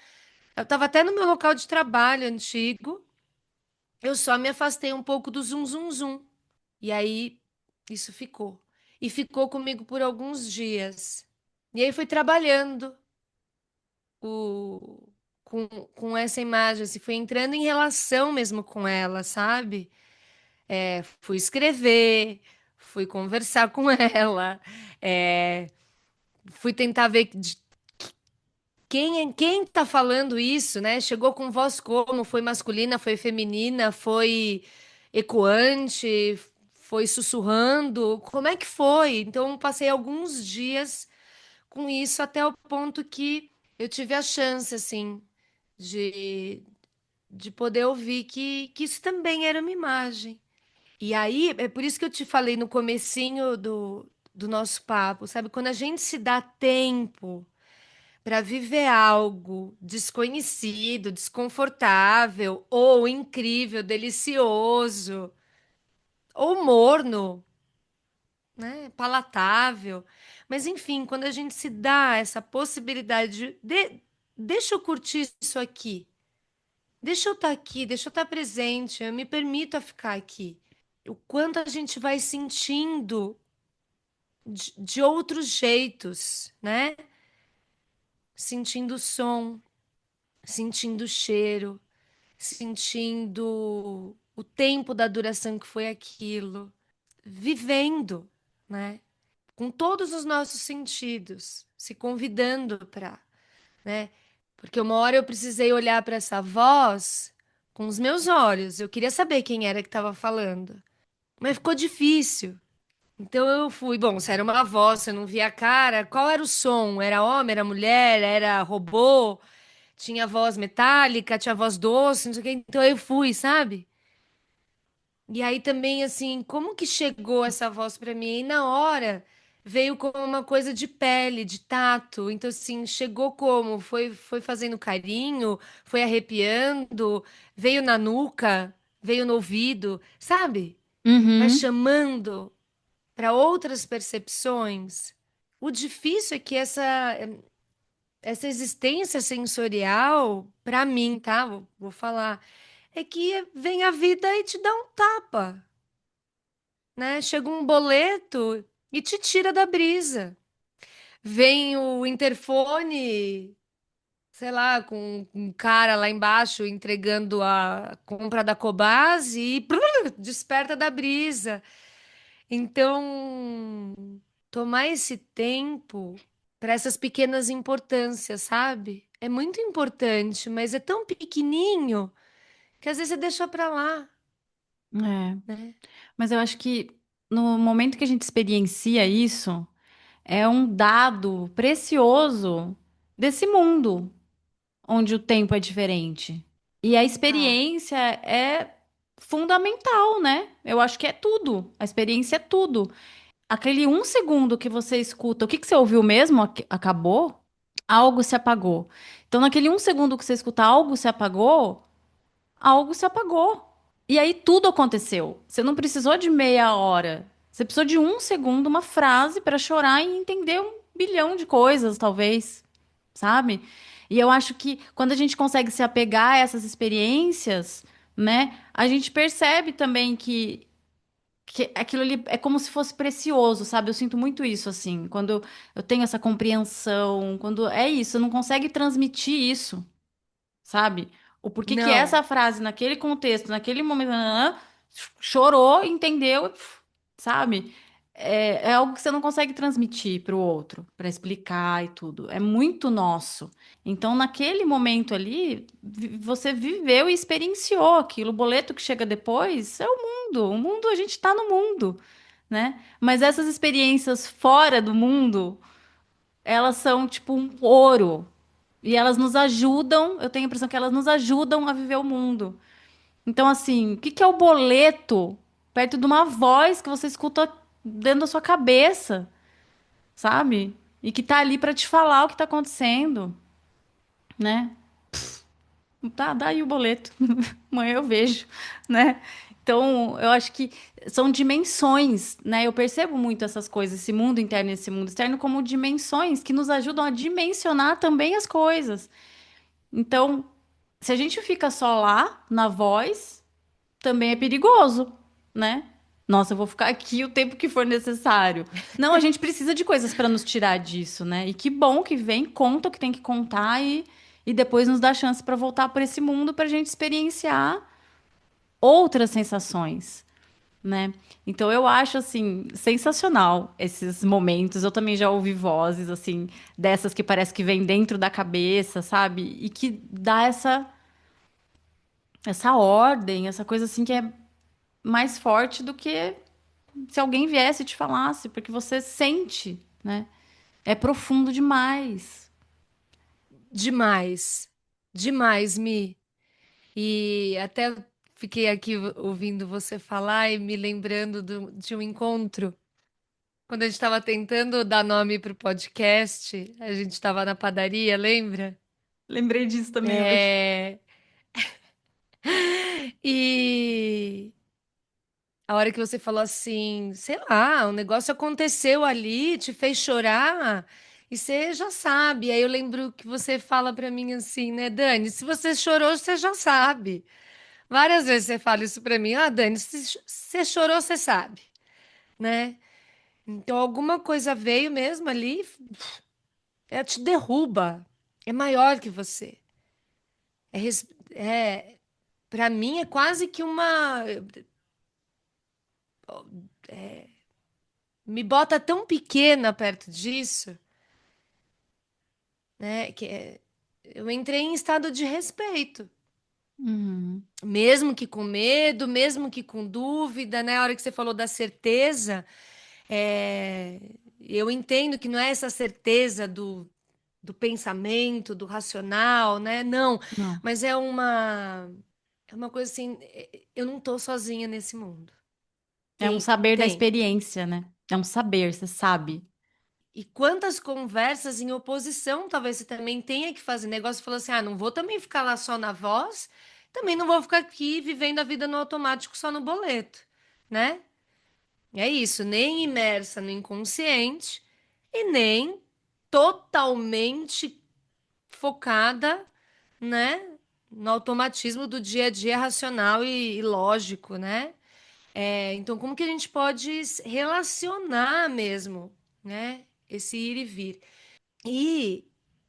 até no meu local de trabalho antigo. Eu só me afastei um pouco do zum zum zum. E aí isso ficou. E ficou comigo por alguns dias. E aí fui trabalhando o, com essa imagem, assim, fui entrando em relação mesmo com ela, sabe? Fui escrever, fui conversar com ela, é, fui tentar ver quem tá falando isso, né? Chegou com voz como? Foi masculina, foi feminina, foi ecoante, Foi sussurrando? Como é que foi? Então, eu passei alguns dias com isso até o ponto que eu tive a chance, assim, de, de poder ouvir que isso também era uma imagem. E aí, é por isso que eu te falei no comecinho do nosso papo, sabe? Quando a gente se dá tempo para viver algo desconhecido, desconfortável, ou incrível, delicioso, ou morno, né? Palatável. Mas enfim, quando a gente se dá essa possibilidade deixa eu curtir isso aqui. Deixa eu estar aqui, deixa eu estar presente, eu me permito a ficar aqui. O quanto a gente vai sentindo de outros jeitos, né? Sentindo o som, sentindo o cheiro, sentindo o tempo da duração que foi aquilo, vivendo, né? Com todos os nossos sentidos, se convidando para, né? Porque uma hora eu precisei olhar para essa voz com os meus olhos. Eu queria saber quem era que estava falando, mas ficou difícil. Então eu fui, bom, se era uma voz, se eu não via a cara, qual era o som? Era homem, era mulher, era robô? Tinha voz metálica, tinha voz doce, não sei o quê. Então eu fui, sabe? E aí também, assim, como que chegou essa voz pra mim? E na hora veio como uma coisa de pele, de tato. Então, assim, chegou como? Foi fazendo carinho, foi arrepiando, veio na nuca, veio no ouvido, sabe? Vai Uhum. chamando para outras percepções. O difícil é que essa existência sensorial, para mim, tá? Vou falar, é que vem a vida e te dá um tapa, né? Chega um boleto e te tira da brisa. Vem o interfone, sei lá, com um cara lá embaixo entregando a compra da Cobase e desperta da brisa. Então, tomar esse tempo para essas pequenas importâncias, sabe? É muito importante, mas é tão pequenininho que às vezes você deixa para lá, É. né? Mas eu acho que no momento que a gente experiencia isso, é um dado precioso desse mundo, onde o tempo é diferente. E a Tá. experiência é fundamental, né? Eu acho que é tudo. A experiência é tudo. Aquele um segundo que você escuta, o que que você ouviu mesmo? Acabou? Algo se apagou. Então, naquele um segundo que você escuta algo se apagou, algo se apagou. E aí tudo aconteceu. Você não precisou de meia hora. Você precisou de um segundo, uma frase para chorar e entender um bilhão de coisas, talvez, sabe? E eu acho que quando a gente consegue se apegar a essas experiências, né, a gente percebe também que aquilo ali é como se fosse precioso, sabe? Eu sinto muito isso, assim, quando eu tenho essa compreensão, quando é isso, você não consegue transmitir isso, sabe? O porquê que Não, essa frase, naquele contexto, naquele momento, chorou, entendeu, sabe? É algo que você não consegue transmitir para o outro, para explicar e tudo. É muito nosso. Então, naquele momento ali, você viveu e experienciou aquilo. O boleto que chega depois é o mundo. O mundo, a gente está no mundo, né? Mas essas experiências fora do mundo, elas são tipo um ouro. E elas nos ajudam, eu tenho a impressão que elas nos ajudam a viver o mundo. Então, assim, o que que é o boleto perto de uma voz que você escuta dentro da sua cabeça, sabe? E que tá ali para te falar o que tá acontecendo, né? Tá, dá aí o boleto. Amanhã eu vejo, né? Então, eu acho que são dimensões, né? Eu percebo muito essas coisas, esse mundo interno e esse mundo externo, como dimensões que nos ajudam a dimensionar também as coisas. Então, se a gente fica só lá, na voz, também é perigoso, né? Nossa, eu vou ficar aqui o tempo que for necessário. Não, a gente precisa de coisas para nos tirar disso, né? E que bom que vem, conta o que tem que contar e depois nos dá chance para voltar para esse mundo para a gente experienciar outras sensações, né? Então eu acho assim sensacional esses momentos. Eu também já ouvi vozes assim dessas que parece que vem dentro da cabeça, sabe? E que dá essa ordem, essa coisa assim que é mais forte do que se alguém viesse e te falasse, porque você sente, né? É profundo demais. Demais. Demais, Mi. E até fiquei aqui ouvindo você falar e me lembrando de um encontro. Quando a gente estava tentando dar nome para o podcast, a gente estava na padaria, lembra? Lembrei disso também hoje. É... E a hora que você falou assim, sei lá, o negócio aconteceu ali, te fez chorar, e você já sabe. Aí eu lembro que você fala para mim assim, né, Dani? Se você chorou, você já sabe. Várias vezes você fala isso para mim, ah, Dani, se você chorou, você sabe, né? Então alguma coisa veio mesmo ali, ela te derruba, é maior que você. Para mim é quase que uma, me bota tão pequena perto disso, né? Eu entrei em estado de respeito, Uhum. mesmo que com medo, mesmo que com dúvida, né? A hora que você falou da certeza, é, eu entendo que não é essa certeza do pensamento, do racional, né? Não, Não. mas é uma coisa assim, eu não tô sozinha nesse mundo. É um saber da Tem. experiência, né? É um saber, você sabe. E quantas conversas em oposição talvez você também tenha que fazer. Negócio falou assim: ah, não vou também ficar lá só na voz, também não vou ficar aqui vivendo a vida no automático só no boleto, né? É isso, nem imersa no inconsciente e nem totalmente focada, né, no automatismo do dia a dia racional e lógico, né? Então, como que a gente pode relacionar mesmo, né, esse ir e vir? E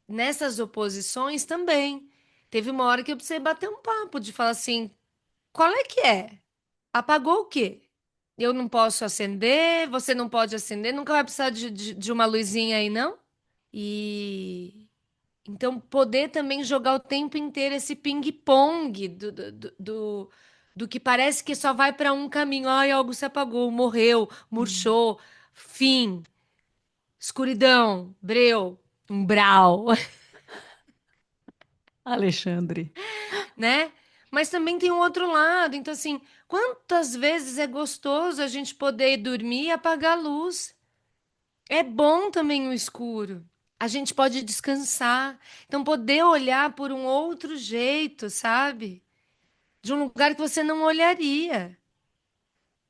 nessas oposições também. Teve uma hora que eu precisei bater um papo de falar assim: qual é que é? Apagou o quê? Eu não posso acender, você não pode acender, nunca vai precisar de uma luzinha aí, não? E então poder também jogar o tempo inteiro esse ping-pong do que parece que só vai para um caminho. Ai, algo se apagou, morreu, Hum. murchou, fim, escuridão, breu, umbral. Alexandre. Né? Mas também tem um outro lado. Então, assim, quantas vezes é gostoso a gente poder dormir e apagar a luz? É bom também o escuro. A gente pode descansar. Então, poder olhar por um outro jeito, sabe? De um lugar que você não olharia.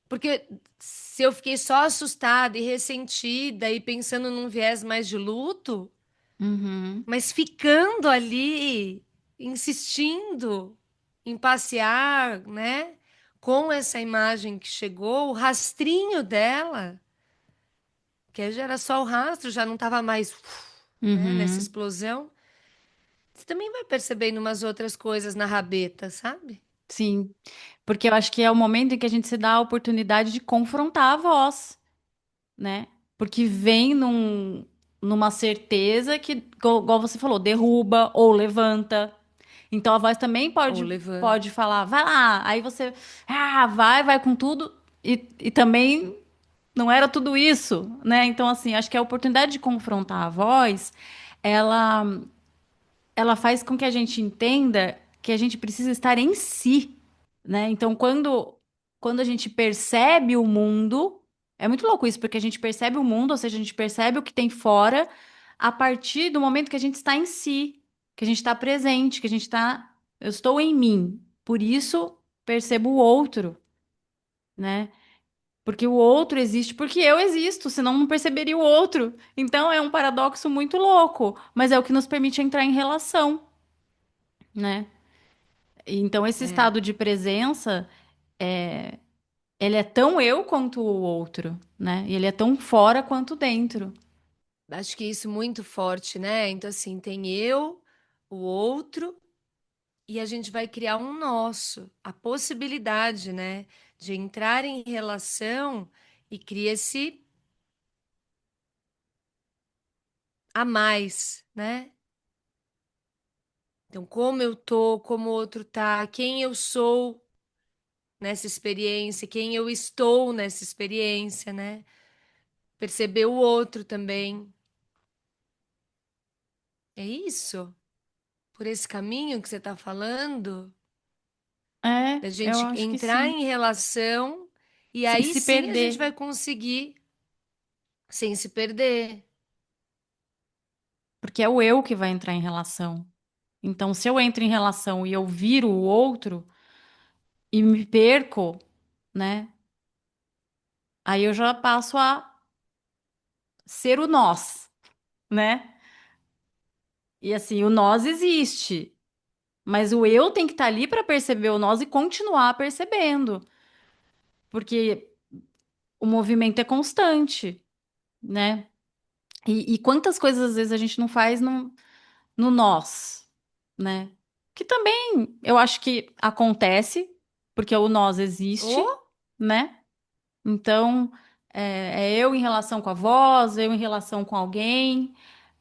Porque se eu fiquei só assustada e ressentida e pensando num viés mais de luto, Uhum. mas ficando ali, insistindo em passear, né? Com essa imagem que chegou, o rastrinho dela, que já era só o rastro, já não estava mais, né, nessa Uhum. explosão. Você também vai percebendo umas outras coisas na rabeta, sabe? Sim. Porque eu acho que é o momento em que a gente se dá a oportunidade de confrontar a voz, né? Porque vem numa certeza que, igual você falou, derruba ou levanta. Então a voz também Ou pode levanta. falar, vai lá. Aí você, vai com tudo. E também não era tudo isso, né? Então, assim, acho que a oportunidade de confrontar a voz, ela, ela faz com que a gente entenda que a gente precisa estar em si, né? Então, quando a gente percebe o mundo, é muito louco isso, porque a gente percebe o mundo, ou seja, a gente percebe o que tem fora a partir do momento que a gente está em si, que a gente está presente, que a gente está, eu estou em mim, por isso percebo o outro, né? Porque o outro existe porque eu existo, senão não perceberia o outro. Então é um paradoxo muito louco, mas é o que nos permite entrar em relação, né? Então esse É, estado de presença, ele é tão eu quanto o outro, né? E ele é tão fora quanto dentro. acho que isso é muito forte, né? Então, assim, tem eu, o outro. E a gente vai criar um nosso, a possibilidade, né, de entrar em relação e criar esse a mais, né? Então, como eu tô, como o outro tá, quem eu sou, nessa experiência, quem eu estou nessa experiência, né? Perceber o outro também. É isso? Por esse caminho que você está falando, É, da eu gente acho que entrar sim. em relação e Sem aí se sim a gente vai perder. conseguir sem se perder. Porque é o eu que vai entrar em relação. Então, se eu entro em relação e eu viro o outro e me perco, né? Aí eu já passo a ser o nós, né? E assim, o nós existe, mas o eu tem que estar ali para perceber o nós e continuar percebendo, porque o movimento é constante, né? E quantas coisas às vezes a gente não faz no nós, né? Que também eu acho que acontece, porque o nós existe, Oh, né? Então, é eu em relação com a voz, eu em relação com alguém,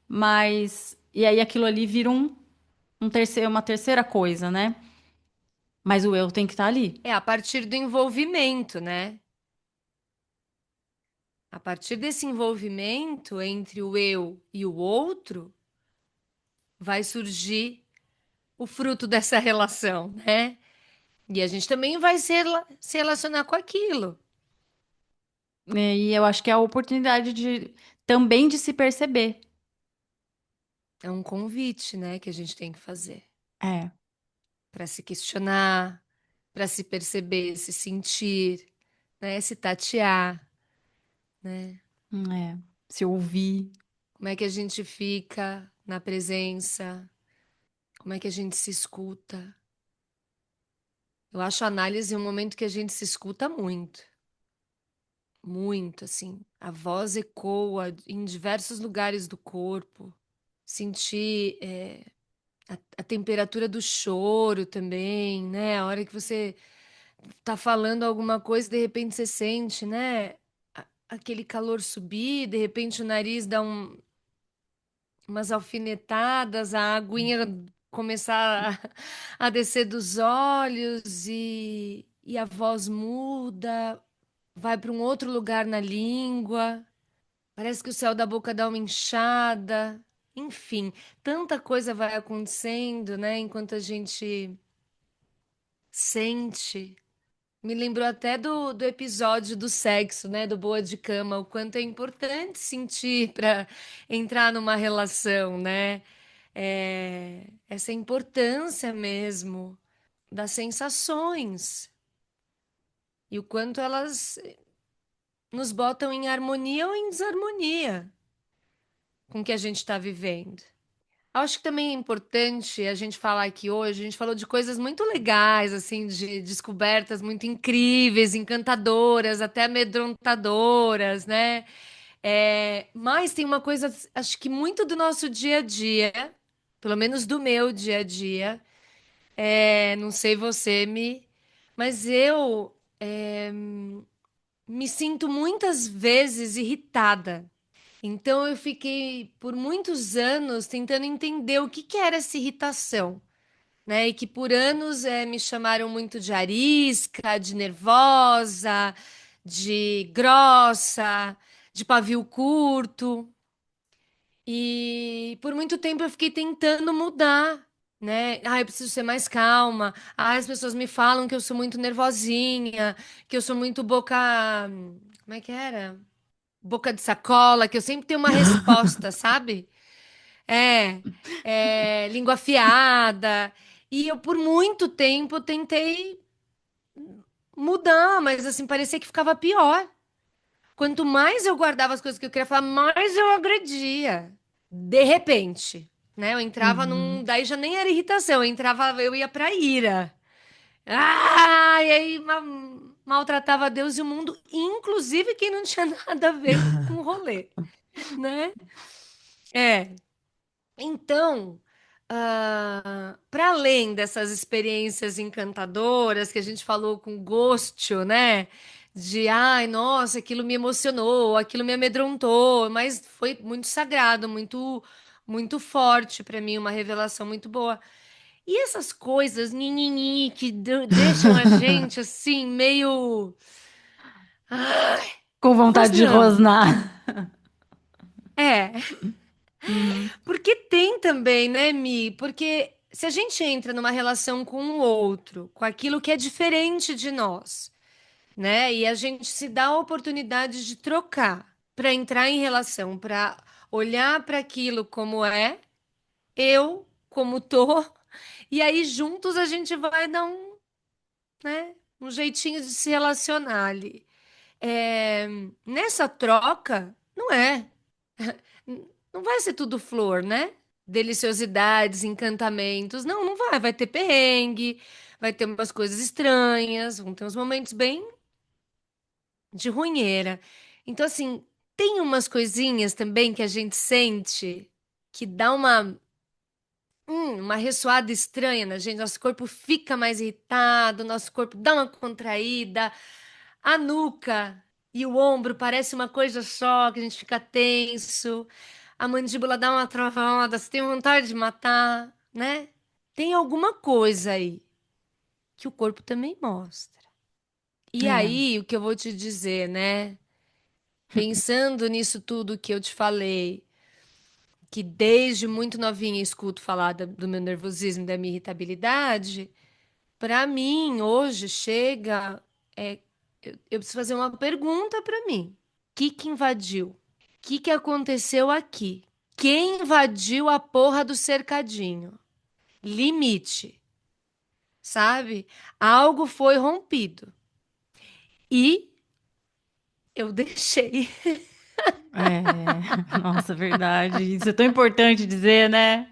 mas. E aí aquilo ali vira uma terceira coisa, né? Mas o eu tem que estar ali. é a partir do envolvimento, né? A partir desse envolvimento entre o eu e o outro, vai surgir o fruto dessa relação, né? E a gente também vai se relacionar com aquilo. E eu acho que é a oportunidade de também de se perceber. É um convite, né, que a gente tem que fazer É, para se questionar, para se perceber, se sentir, né, se tatear, né? é. Se ouvir. Como é que a gente fica na presença? Como é que a gente se escuta? Eu acho a análise um momento que a gente se escuta muito, muito, assim. A voz ecoa em diversos lugares do corpo. Sentir a temperatura do choro também, né? A hora que você tá falando alguma coisa, de repente você sente, né? Aquele calor subir, de repente o nariz dá umas alfinetadas, a aguinha começar a descer dos olhos e a voz muda, vai para um outro lugar na língua. Parece que o céu da boca dá uma inchada. Enfim, tanta coisa vai acontecendo, né? Enquanto a gente sente. Me lembrou até do episódio do sexo, né? Do Boa de Cama, o quanto é importante sentir para entrar numa relação, né? Essa importância mesmo das sensações e o quanto elas nos botam em harmonia ou em desarmonia com o que a gente está vivendo. Acho que também é importante a gente falar aqui hoje, a gente falou de coisas muito legais, assim, de descobertas muito incríveis, encantadoras, até amedrontadoras, né? Mas tem uma coisa, acho que muito do nosso dia a dia, pelo menos do meu dia a dia, não sei você, mas eu me sinto muitas vezes irritada. Então eu fiquei por muitos anos tentando entender o que que era essa irritação, né? E que por anos me chamaram muito de arisca, de nervosa, de grossa, de pavio curto. E por muito tempo eu fiquei tentando mudar, né? Ah, eu preciso ser mais calma. Ah, as pessoas me falam que eu sou muito nervosinha, que eu sou muito boca. Como é que era? Boca de sacola, que eu sempre tenho uma resposta, sabe? É, língua afiada. E eu, por muito tempo, tentei mudar, mas assim, parecia que ficava pior. Quanto mais eu guardava as coisas que eu queria falar, mais eu agredia. De repente, né? Eu entrava num. Uhum. Daí já nem era irritação, eu ia pra ira. Ah, e aí maltratava Deus e o mundo, inclusive quem não tinha nada a ver com o rolê, né? É. Então, para além dessas experiências encantadoras que a gente falou com gosto, né? De, ai, nossa, aquilo me emocionou, aquilo me amedrontou, mas foi muito sagrado, muito, muito forte para mim, uma revelação muito boa. E essas coisas, nhinhinhi, que deixam a gente assim, meio. Ai, Com vontade de rosnando. rosnar. É, Uhum. porque tem também, né, Mi? Porque se a gente entra numa relação com o outro, com aquilo que é diferente de nós, né? E a gente se dá a oportunidade de trocar para entrar em relação, para olhar para aquilo como é, eu como tô, e aí juntos a gente vai dar um, né, um jeitinho de se relacionar ali. É, nessa troca, não é. Não vai ser tudo flor, né? Deliciosidades, encantamentos. Não, não vai. Vai ter perrengue, vai ter umas coisas estranhas, vão ter uns momentos bem de runheira. Então, assim, tem umas coisinhas também que a gente sente que dá uma ressoada estranha na gente. Nosso corpo fica mais irritado, nosso corpo dá uma contraída, a nuca e o ombro parece uma coisa só, que a gente fica tenso, a mandíbula dá uma travada, você tem vontade de matar, né? Tem alguma coisa aí que o corpo também mostra. E É. aí, o que eu vou te dizer, né? Pensando nisso tudo que eu te falei, que desde muito novinha escuto falar do meu nervosismo, da minha irritabilidade, para mim hoje chega, eu preciso fazer uma pergunta para mim. O que invadiu? O que aconteceu aqui? Quem invadiu a porra do cercadinho? Limite, sabe? Algo foi rompido e eu deixei. É, nossa, verdade. Isso é tão importante dizer, né?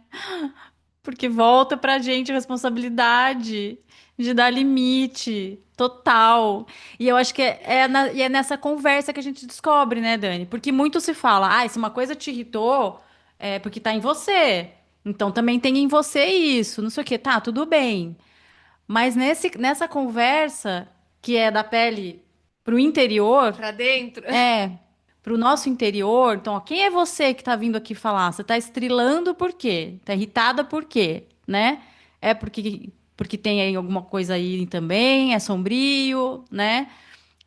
Porque volta pra gente a responsabilidade de dar limite total. E eu acho que e é nessa conversa que a gente descobre, né, Dani? Porque muito se fala, se uma coisa te irritou, é porque tá em você. Então também tem em você isso, não sei o quê. Tá, tudo bem. Mas nessa conversa, que é da pele pro interior, Para dentro. é, para o nosso interior. Então, ó, quem é você que está vindo aqui falar? Você está estrilando por quê? Está irritada por quê? Né? É porque tem aí alguma coisa aí também, é sombrio, né?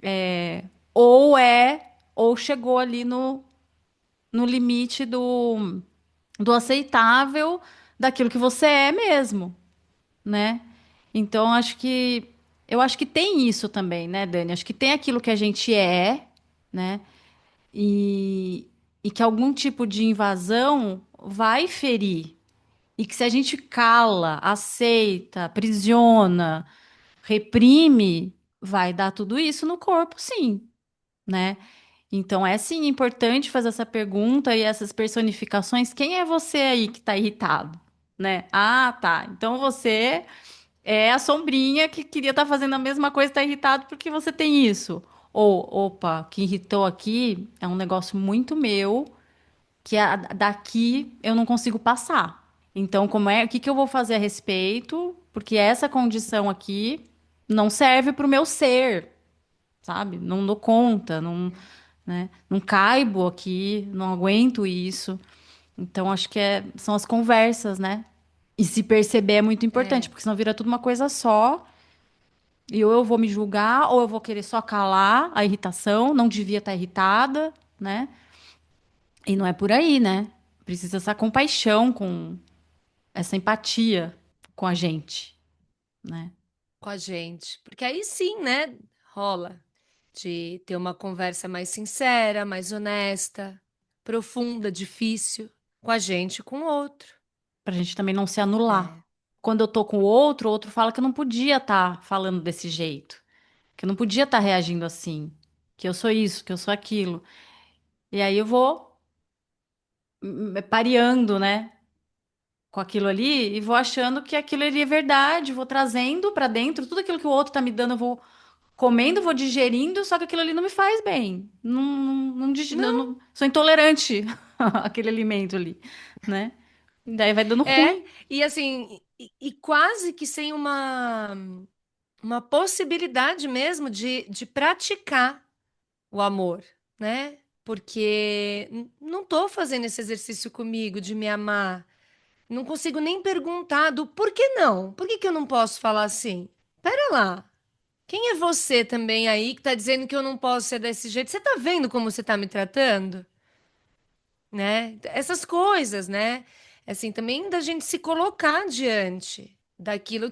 É, ou chegou ali no limite do aceitável daquilo que você é mesmo, né? Então, eu acho que tem isso também, né, Dani? Acho que tem aquilo que a gente é, né? E, e que algum tipo de invasão vai ferir. E que se a gente cala, aceita, aprisiona, reprime, vai dar tudo isso no corpo, sim, né? Então é sim importante fazer essa pergunta e essas personificações. Quem é você aí que está irritado, né? Ah, tá. Então você é a sombrinha que queria estar fazendo a mesma coisa, está irritado porque você tem isso. Ou, opa, o que irritou aqui é um negócio muito meu, que daqui eu não consigo passar. Então, o que que eu vou fazer a respeito? Porque essa condição aqui não serve para o meu ser, sabe? Não dou conta, não, né? Não caibo aqui, não aguento isso. Então, acho que são as conversas, né? E se perceber é muito importante, É, porque senão vira tudo uma coisa só. E ou eu vou me julgar, ou eu vou querer só calar a irritação, não devia estar irritada, né? E não é por aí, né? Precisa essa compaixão com essa empatia com a gente, né? com a gente. Porque aí sim, né? Rola de ter uma conversa mais sincera, mais honesta, profunda, difícil, com a gente e com o outro. Pra gente também não se anular. É, Quando eu tô com o outro fala que eu não podia estar falando desse jeito, que eu não podia estar reagindo assim, que eu sou isso, que eu sou aquilo. E aí eu vou pareando, né? Com aquilo ali e vou achando que aquilo ali é verdade, vou trazendo pra dentro tudo aquilo que o outro tá me dando, eu vou comendo, vou digerindo, só que aquilo ali não me faz bem. não, Sou intolerante àquele alimento ali, né? E daí vai dando é, ruim. e assim, e quase que sem uma possibilidade mesmo de praticar o amor, né? Porque não tô fazendo esse exercício comigo de me amar, Não consigo nem perguntar do por que não? Por que que eu não posso falar assim? Pera lá. Quem é você também aí que tá dizendo que eu não posso ser desse jeito? Você tá vendo como você tá me tratando? Né? Essas coisas, né? Assim, também da gente se colocar diante daquilo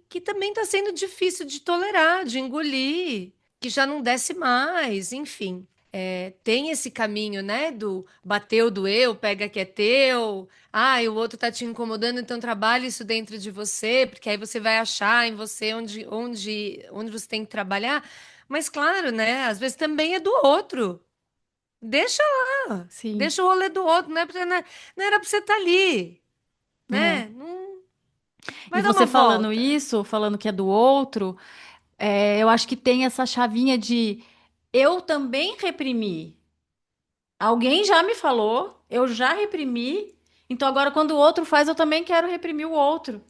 que também está sendo difícil de tolerar, de engolir, que já não desce mais, enfim. É, tem esse caminho, né, do bateu, doeu, pega que é teu. Ah, e o outro tá te incomodando, então trabalhe isso dentro de você, porque aí você vai achar em você onde você tem que trabalhar. Mas claro, né, às vezes também é do outro. Deixa lá, Sim. deixa o rolê do outro, não era pra você estar ali, É. né? Não E vai dar você uma falando volta. isso, falando que é do outro, eu acho que tem essa chavinha de eu também reprimi. Alguém já me falou, eu já reprimi, então agora quando o outro faz, eu também quero reprimir o outro.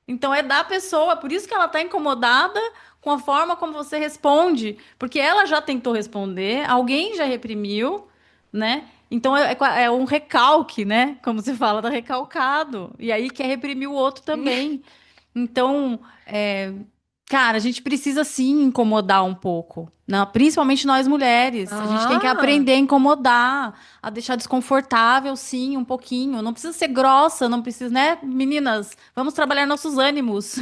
Então é da pessoa, por isso que ela tá incomodada com a forma como você responde, porque ela já tentou responder, alguém já reprimiu, né? Então é um recalque, né? Como se fala, tá recalcado. E aí quer reprimir o outro também. Então, cara, a gente precisa sim incomodar um pouco, né? Principalmente nós mulheres. A gente tem que Ah, aprender a incomodar, a deixar desconfortável, sim, um pouquinho. Não precisa ser grossa, não precisa, né? Meninas, vamos trabalhar nossos ânimos,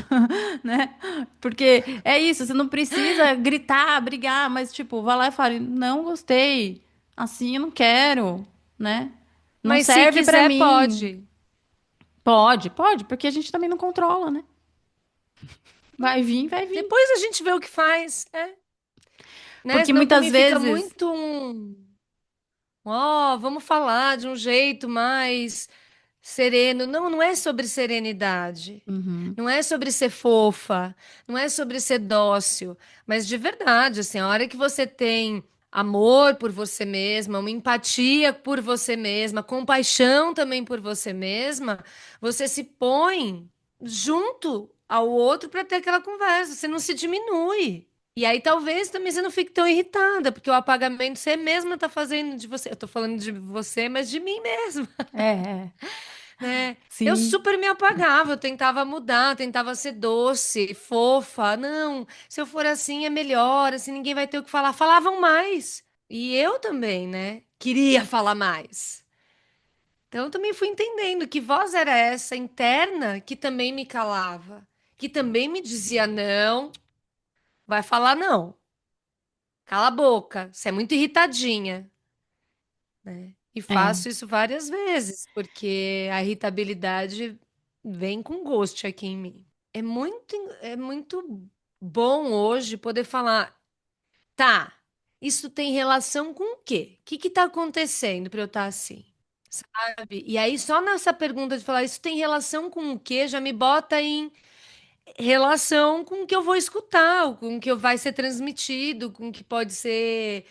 né? Porque é isso, você não precisa gritar, brigar, mas tipo, vai lá e fale, não gostei, assim eu não quero, né? Não mas se serve pra quiser, mim. pode. Pode, pode, porque a gente também não controla, né? Vai vir, vai vir. Depois a gente vê o que faz, né? Porque Senão muitas também fica vezes. muito vamos falar de um jeito mais sereno. Não, não é sobre serenidade. Uhum, Não é sobre ser fofa, não é sobre ser dócil, mas de verdade, assim, a hora que você tem amor por você mesma, uma empatia por você mesma, compaixão também por você mesma, você se põe junto ao outro para ter aquela conversa, você não se diminui. E aí talvez também você não fique tão irritada, porque o apagamento você mesma está fazendo de você. Eu tô falando de você, mas de mim mesma, é, né? Eu sim, super me apagava, eu tentava mudar, tentava ser doce, fofa. Não, se eu for assim é melhor, assim ninguém vai ter o que falar. Falavam mais. E eu também, né? Queria falar mais. Então eu também fui entendendo que voz era essa interna que também me calava, que também me dizia não, vai falar não. Cala a boca, você é muito irritadinha, né? E é, faço isso várias vezes, porque a irritabilidade vem com gosto aqui em mim. É muito bom hoje poder falar, tá, isso tem relação com o quê? O que que tá acontecendo para eu estar assim? Sabe? E aí, só nessa pergunta de falar, isso tem relação com o quê? Já me bota em relação com o que eu vou escutar, com o que vai ser transmitido, com o que pode ser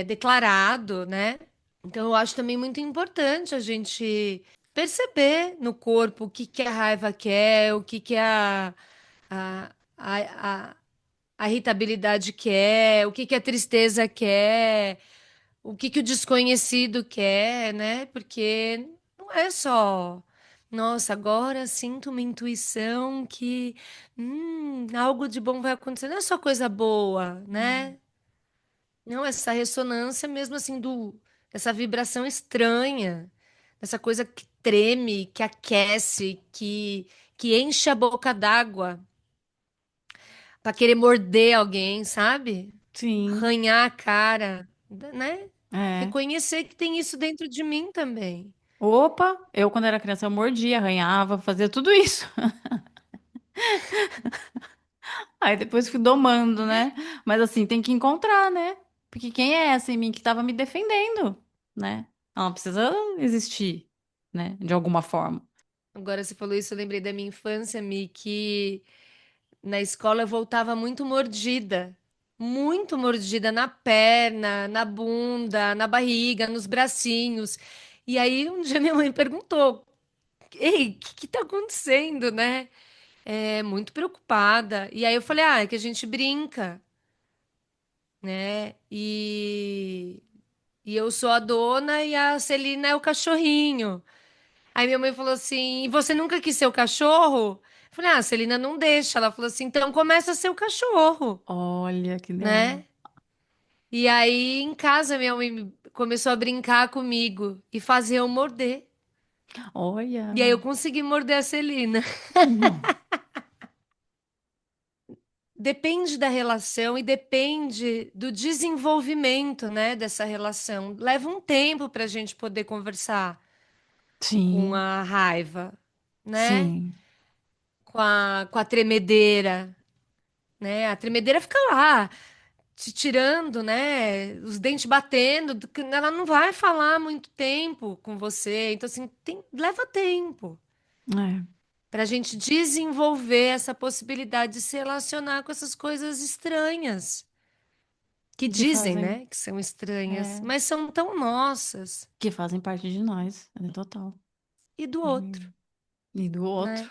declarado, né? Então, eu acho também muito importante a gente perceber no corpo o que que a raiva quer, o que que a, a irritabilidade quer, o que que a tristeza quer, o que que o desconhecido quer, né? Porque não é só, nossa, agora sinto uma intuição que algo de bom vai acontecer. Não é só coisa boa, né? Não, essa ressonância mesmo assim essa vibração estranha, essa coisa que treme, que aquece, que enche a boca d'água para querer morder alguém, sabe? sim, Arranhar a cara, né? é. Reconhecer que tem isso dentro de mim também. Opa, eu quando era criança eu mordia, arranhava, fazia tudo isso. Aí depois fui domando, né? Mas assim, tem que encontrar, né? Porque quem é essa em mim que tava me defendendo, né? Ela precisa existir, né? De alguma forma. Agora você falou isso, eu lembrei da minha infância, Mi, que na escola eu voltava muito mordida na perna, na bunda, na barriga, nos bracinhos. E aí um dia minha mãe perguntou: Ei, o que que tá acontecendo, né? É, muito preocupada. E aí eu falei: Ah, é que a gente brinca, né? E eu sou a dona e a Celina é o cachorrinho. Aí minha mãe falou assim: e você nunca quis ser o cachorro? Eu falei: ah, a Celina não deixa. Ela falou assim: então começa a ser o cachorro, Olha que ideia. né? E aí em casa minha mãe começou a brincar comigo e fazer eu morder. E aí Olha. eu consegui morder a Celina. Uhum. Depende da relação e depende do desenvolvimento, né, dessa relação. Leva um tempo para a gente poder conversar com Sim, a raiva, né? sim. Com a tremedeira, né? A tremedeira fica lá, te tirando, né? Os dentes batendo. Ela não vai falar muito tempo com você. Então, assim, leva tempo É, para a gente desenvolver essa possibilidade de se relacionar com essas coisas estranhas. Que que dizem, fazem, né, que são estranhas, é, mas são tão nossas que fazem parte de nós, é total. e do outro, Uhum. E do outro. né?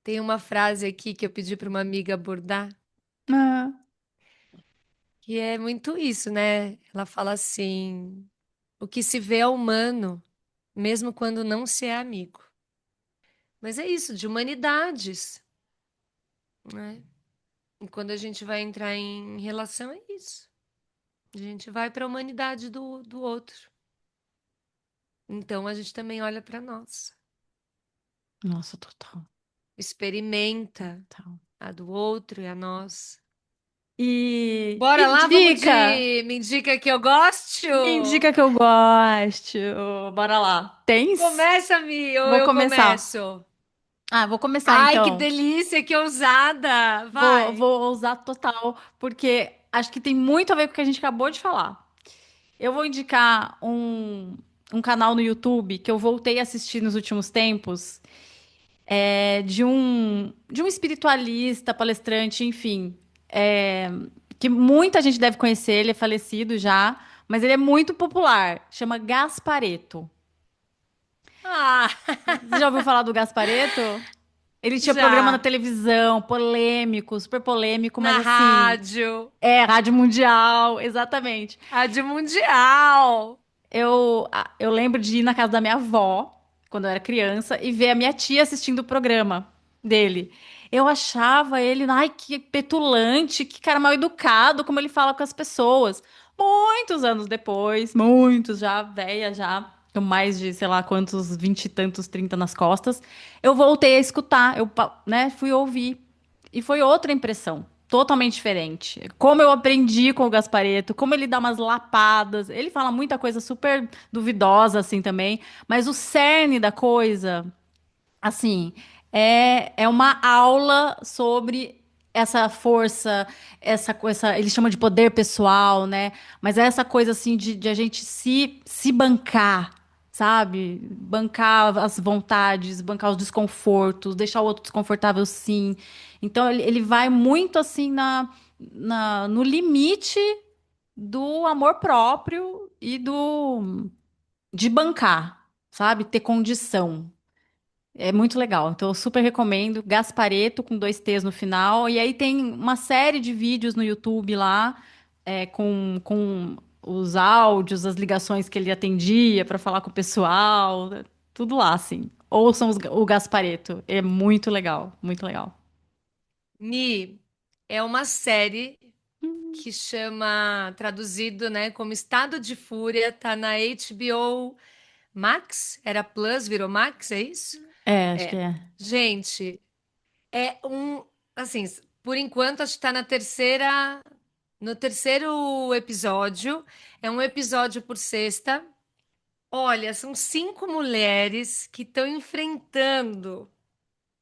Tem uma frase aqui que eu pedi para uma amiga abordar, Ah, que é muito isso, né? Ela fala assim: o que se vê é humano, mesmo quando não se é amigo. Mas é isso, de humanidades, né? E quando a gente vai entrar em relação, é isso. A gente vai para a humanidade do outro. Então a gente também olha para nós, nossa, total, experimenta total. a do outro e a nós. E Bora lá, vamos indica! de Me Indica Que Eu Gosto? Me indica que eu gosto. Bora lá. Tens? Começa, Mi, ou Vou eu começar. começo? Ah, vou começar Ai, que então. delícia, que ousada! Vou, Vai! vou usar total, porque acho que tem muito a ver com o que a gente acabou de falar. Eu vou indicar um canal no YouTube que eu voltei a assistir nos últimos tempos, de um espiritualista, palestrante, enfim, é, que muita gente deve conhecer, ele é falecido já, mas ele é muito popular, chama Gaspareto. Ah, Você já ouviu falar do Gaspareto? Ele tinha programa na já! televisão, polêmico, super polêmico, mas Na assim, rádio, Rádio Mundial, exatamente. Rádio Mundial! Eu lembro de ir na casa da minha avó, quando eu era criança, e ver a minha tia assistindo o programa dele. Eu achava ele, ai, que petulante, que cara mal educado, como ele fala com as pessoas. Muitos anos depois, muitos já, velha já, com mais de, sei lá quantos, 20 e tantos, 30 nas costas, eu voltei a escutar, né, fui ouvir. E foi outra impressão, totalmente diferente. Como eu aprendi com o Gaspareto, como ele dá umas lapadas. Ele fala muita coisa super duvidosa, assim, também. Mas o cerne da coisa, assim, é uma aula sobre essa força, essa coisa, ele chama de poder pessoal, né? Mas é essa coisa, assim, de a gente se bancar. Sabe? Bancar as vontades, bancar os desconfortos, deixar o outro desconfortável, sim. Então, ele vai muito assim no limite do amor próprio e do de bancar, sabe? Ter condição. É muito legal. Então, eu super recomendo. Gaspareto com dois T's no final. E aí tem uma série de vídeos no YouTube lá, com os áudios, as ligações que ele atendia para falar com o pessoal. Tudo lá, assim. Ouçam o Gaspareto. É muito legal. Muito legal. Mi, é uma série que chama, traduzido, né, como Estado de Fúria, tá na HBO Max? Era Plus, virou Max, é isso? É, acho que É. é. Gente, é um, assim, por enquanto acho que tá no terceiro episódio. É um episódio por sexta. Olha, são cinco mulheres que estão enfrentando.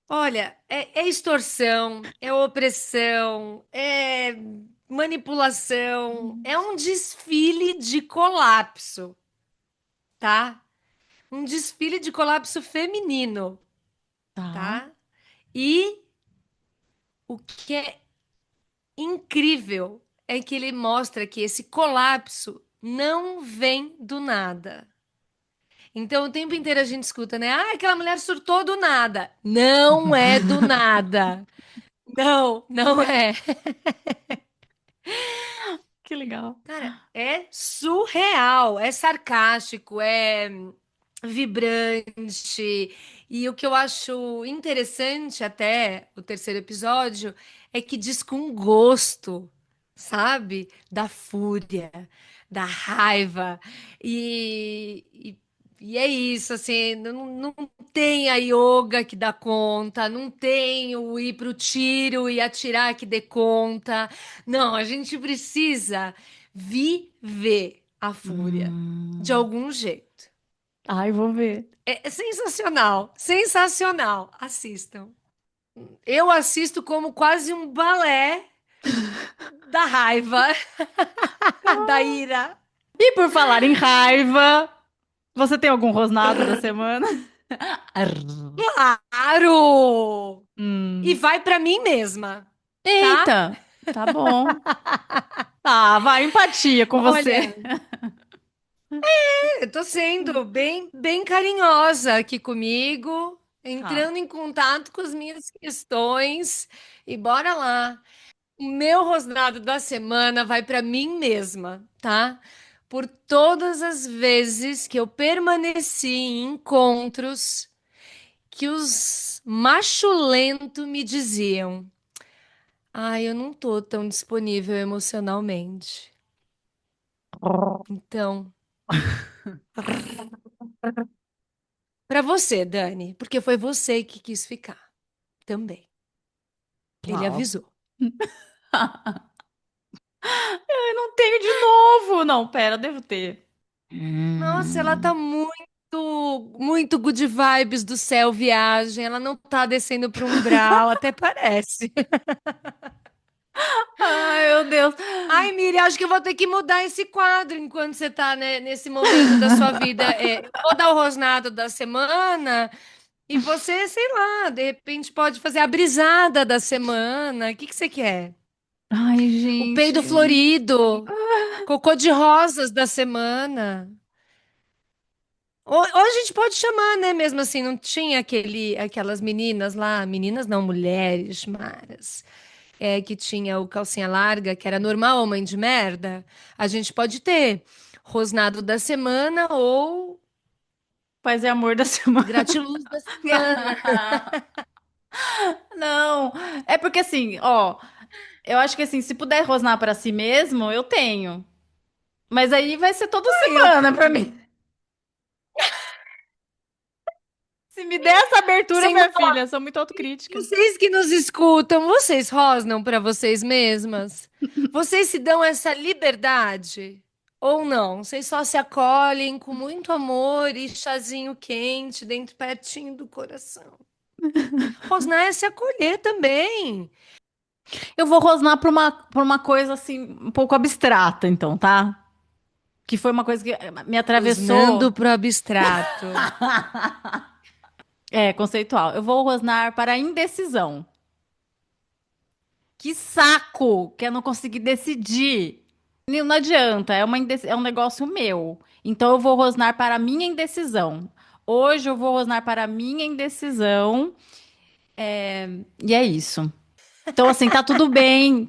Olha, é extorsão, é opressão, é manipulação, é um desfile de colapso, tá? Um desfile de colapso feminino, Tá. tá? E o que é incrível é que ele mostra que esse colapso não vem do nada. Então, o tempo inteiro a gente escuta, né? Ah, aquela mulher surtou do nada. Não é do nada. Não, não é. Que legal. Cara, é surreal, é sarcástico, é. vibrante. E o que eu acho interessante até o terceiro episódio é que diz com gosto, sabe? Da fúria, da raiva. E é isso, assim, não tem a yoga que dá conta, não tem o ir pro tiro e atirar que dê conta. Não, a gente precisa viver a fúria de Hum. algum jeito. Ai, vou ver. É sensacional, sensacional. Assistam. Eu assisto como quase um balé da raiva, da ira. E por falar em raiva, você tem algum rosnado da semana? Arr. Claro! E Hum. vai pra mim mesma, tá? Eita, tá bom. Ah, vai, empatia com Olha, você. eu tô sendo bem carinhosa aqui comigo, Tá. entrando em contato com as minhas questões e bora lá. O meu rosnado da semana vai para mim mesma, tá? Por todas as vezes que eu permaneci em encontros que os machulento me diziam: "Ai, eu não tô tão disponível emocionalmente". Então, para você, Dani, porque foi você que quis ficar também. Ele Uau. avisou. Eu não tenho de novo. Não, pera, devo ter. Nossa, ela tá muito good vibes do céu viagem. Ela não tá descendo pro umbral, até parece. Ai, meu Deus. Ai, Miriam, acho que eu vou ter que mudar esse quadro enquanto você tá, né, nesse momento da sua vida. Eu vou dar o rosnado da semana e você, sei lá, de repente pode fazer a brisada da semana. O que que você quer? Ai, O peido gente. florido, cocô de rosas da semana. Ou a gente pode chamar, né? Mesmo assim, não tinha aquelas meninas lá, meninas não, mulheres, maras, que tinha o calcinha larga, que era normal, mãe de merda. A gente pode ter rosnado da semana ou Paz e amor da semana. gratiluz da semana. Não, é porque assim, ó, eu acho que assim, se puder rosnar pra si mesmo, eu tenho. Mas aí vai ser toda Ai, eu semana pra mim. Se me der essa abertura, sem mal. minha filha, eu sou muito autocrítica. Vocês que nos escutam, vocês rosnam para vocês mesmas? Vocês se dão essa liberdade? Ou não? Vocês só se acolhem com muito amor e chazinho quente dentro pertinho do coração. Rosnar é se acolher também. Eu vou rosnar pra uma coisa assim, um pouco abstrata, então, tá? Que foi uma coisa que me atravessou. Rosnando pro abstrato. É, conceitual. Eu vou rosnar para a indecisão. Que saco que eu não consegui decidir. Não adianta, é um negócio meu. Então eu vou rosnar para a minha indecisão. Hoje eu vou rosnar para a minha indecisão. E é isso. Então, assim, tá tudo bem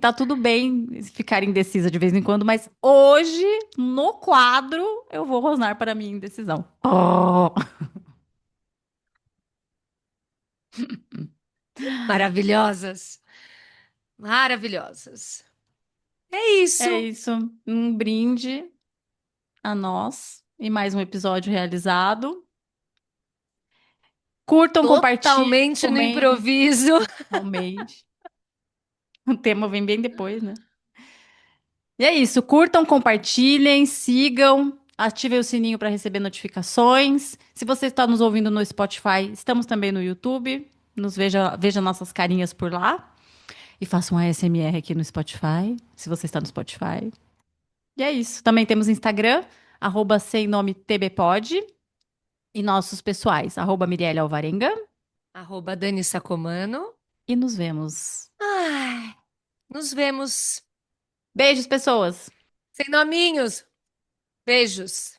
ficar indecisa de vez em quando, mas hoje, no quadro, eu vou rosnar para a minha indecisão. Oh. Maravilhosas. Maravilhosas. É É isso. isso. Um brinde a nós e mais um episódio realizado. Curtam, compartilhem, Totalmente no comentem. improviso. Realmente. O tema vem bem depois, né? E é isso. Curtam, compartilhem, sigam, ativem o sininho para receber notificações. Se você está nos ouvindo no Spotify, estamos também no YouTube. Veja nossas carinhas por lá. E faça um ASMR aqui no Spotify, se você está no Spotify. E é isso. Também temos Instagram, sem nome tbpod. E nossos pessoais, Mirielle Alvarenga. Arroba Dani Sacomano. E nos vemos. Ai, nos vemos. Beijos, pessoas! Sem nominhos. Beijos.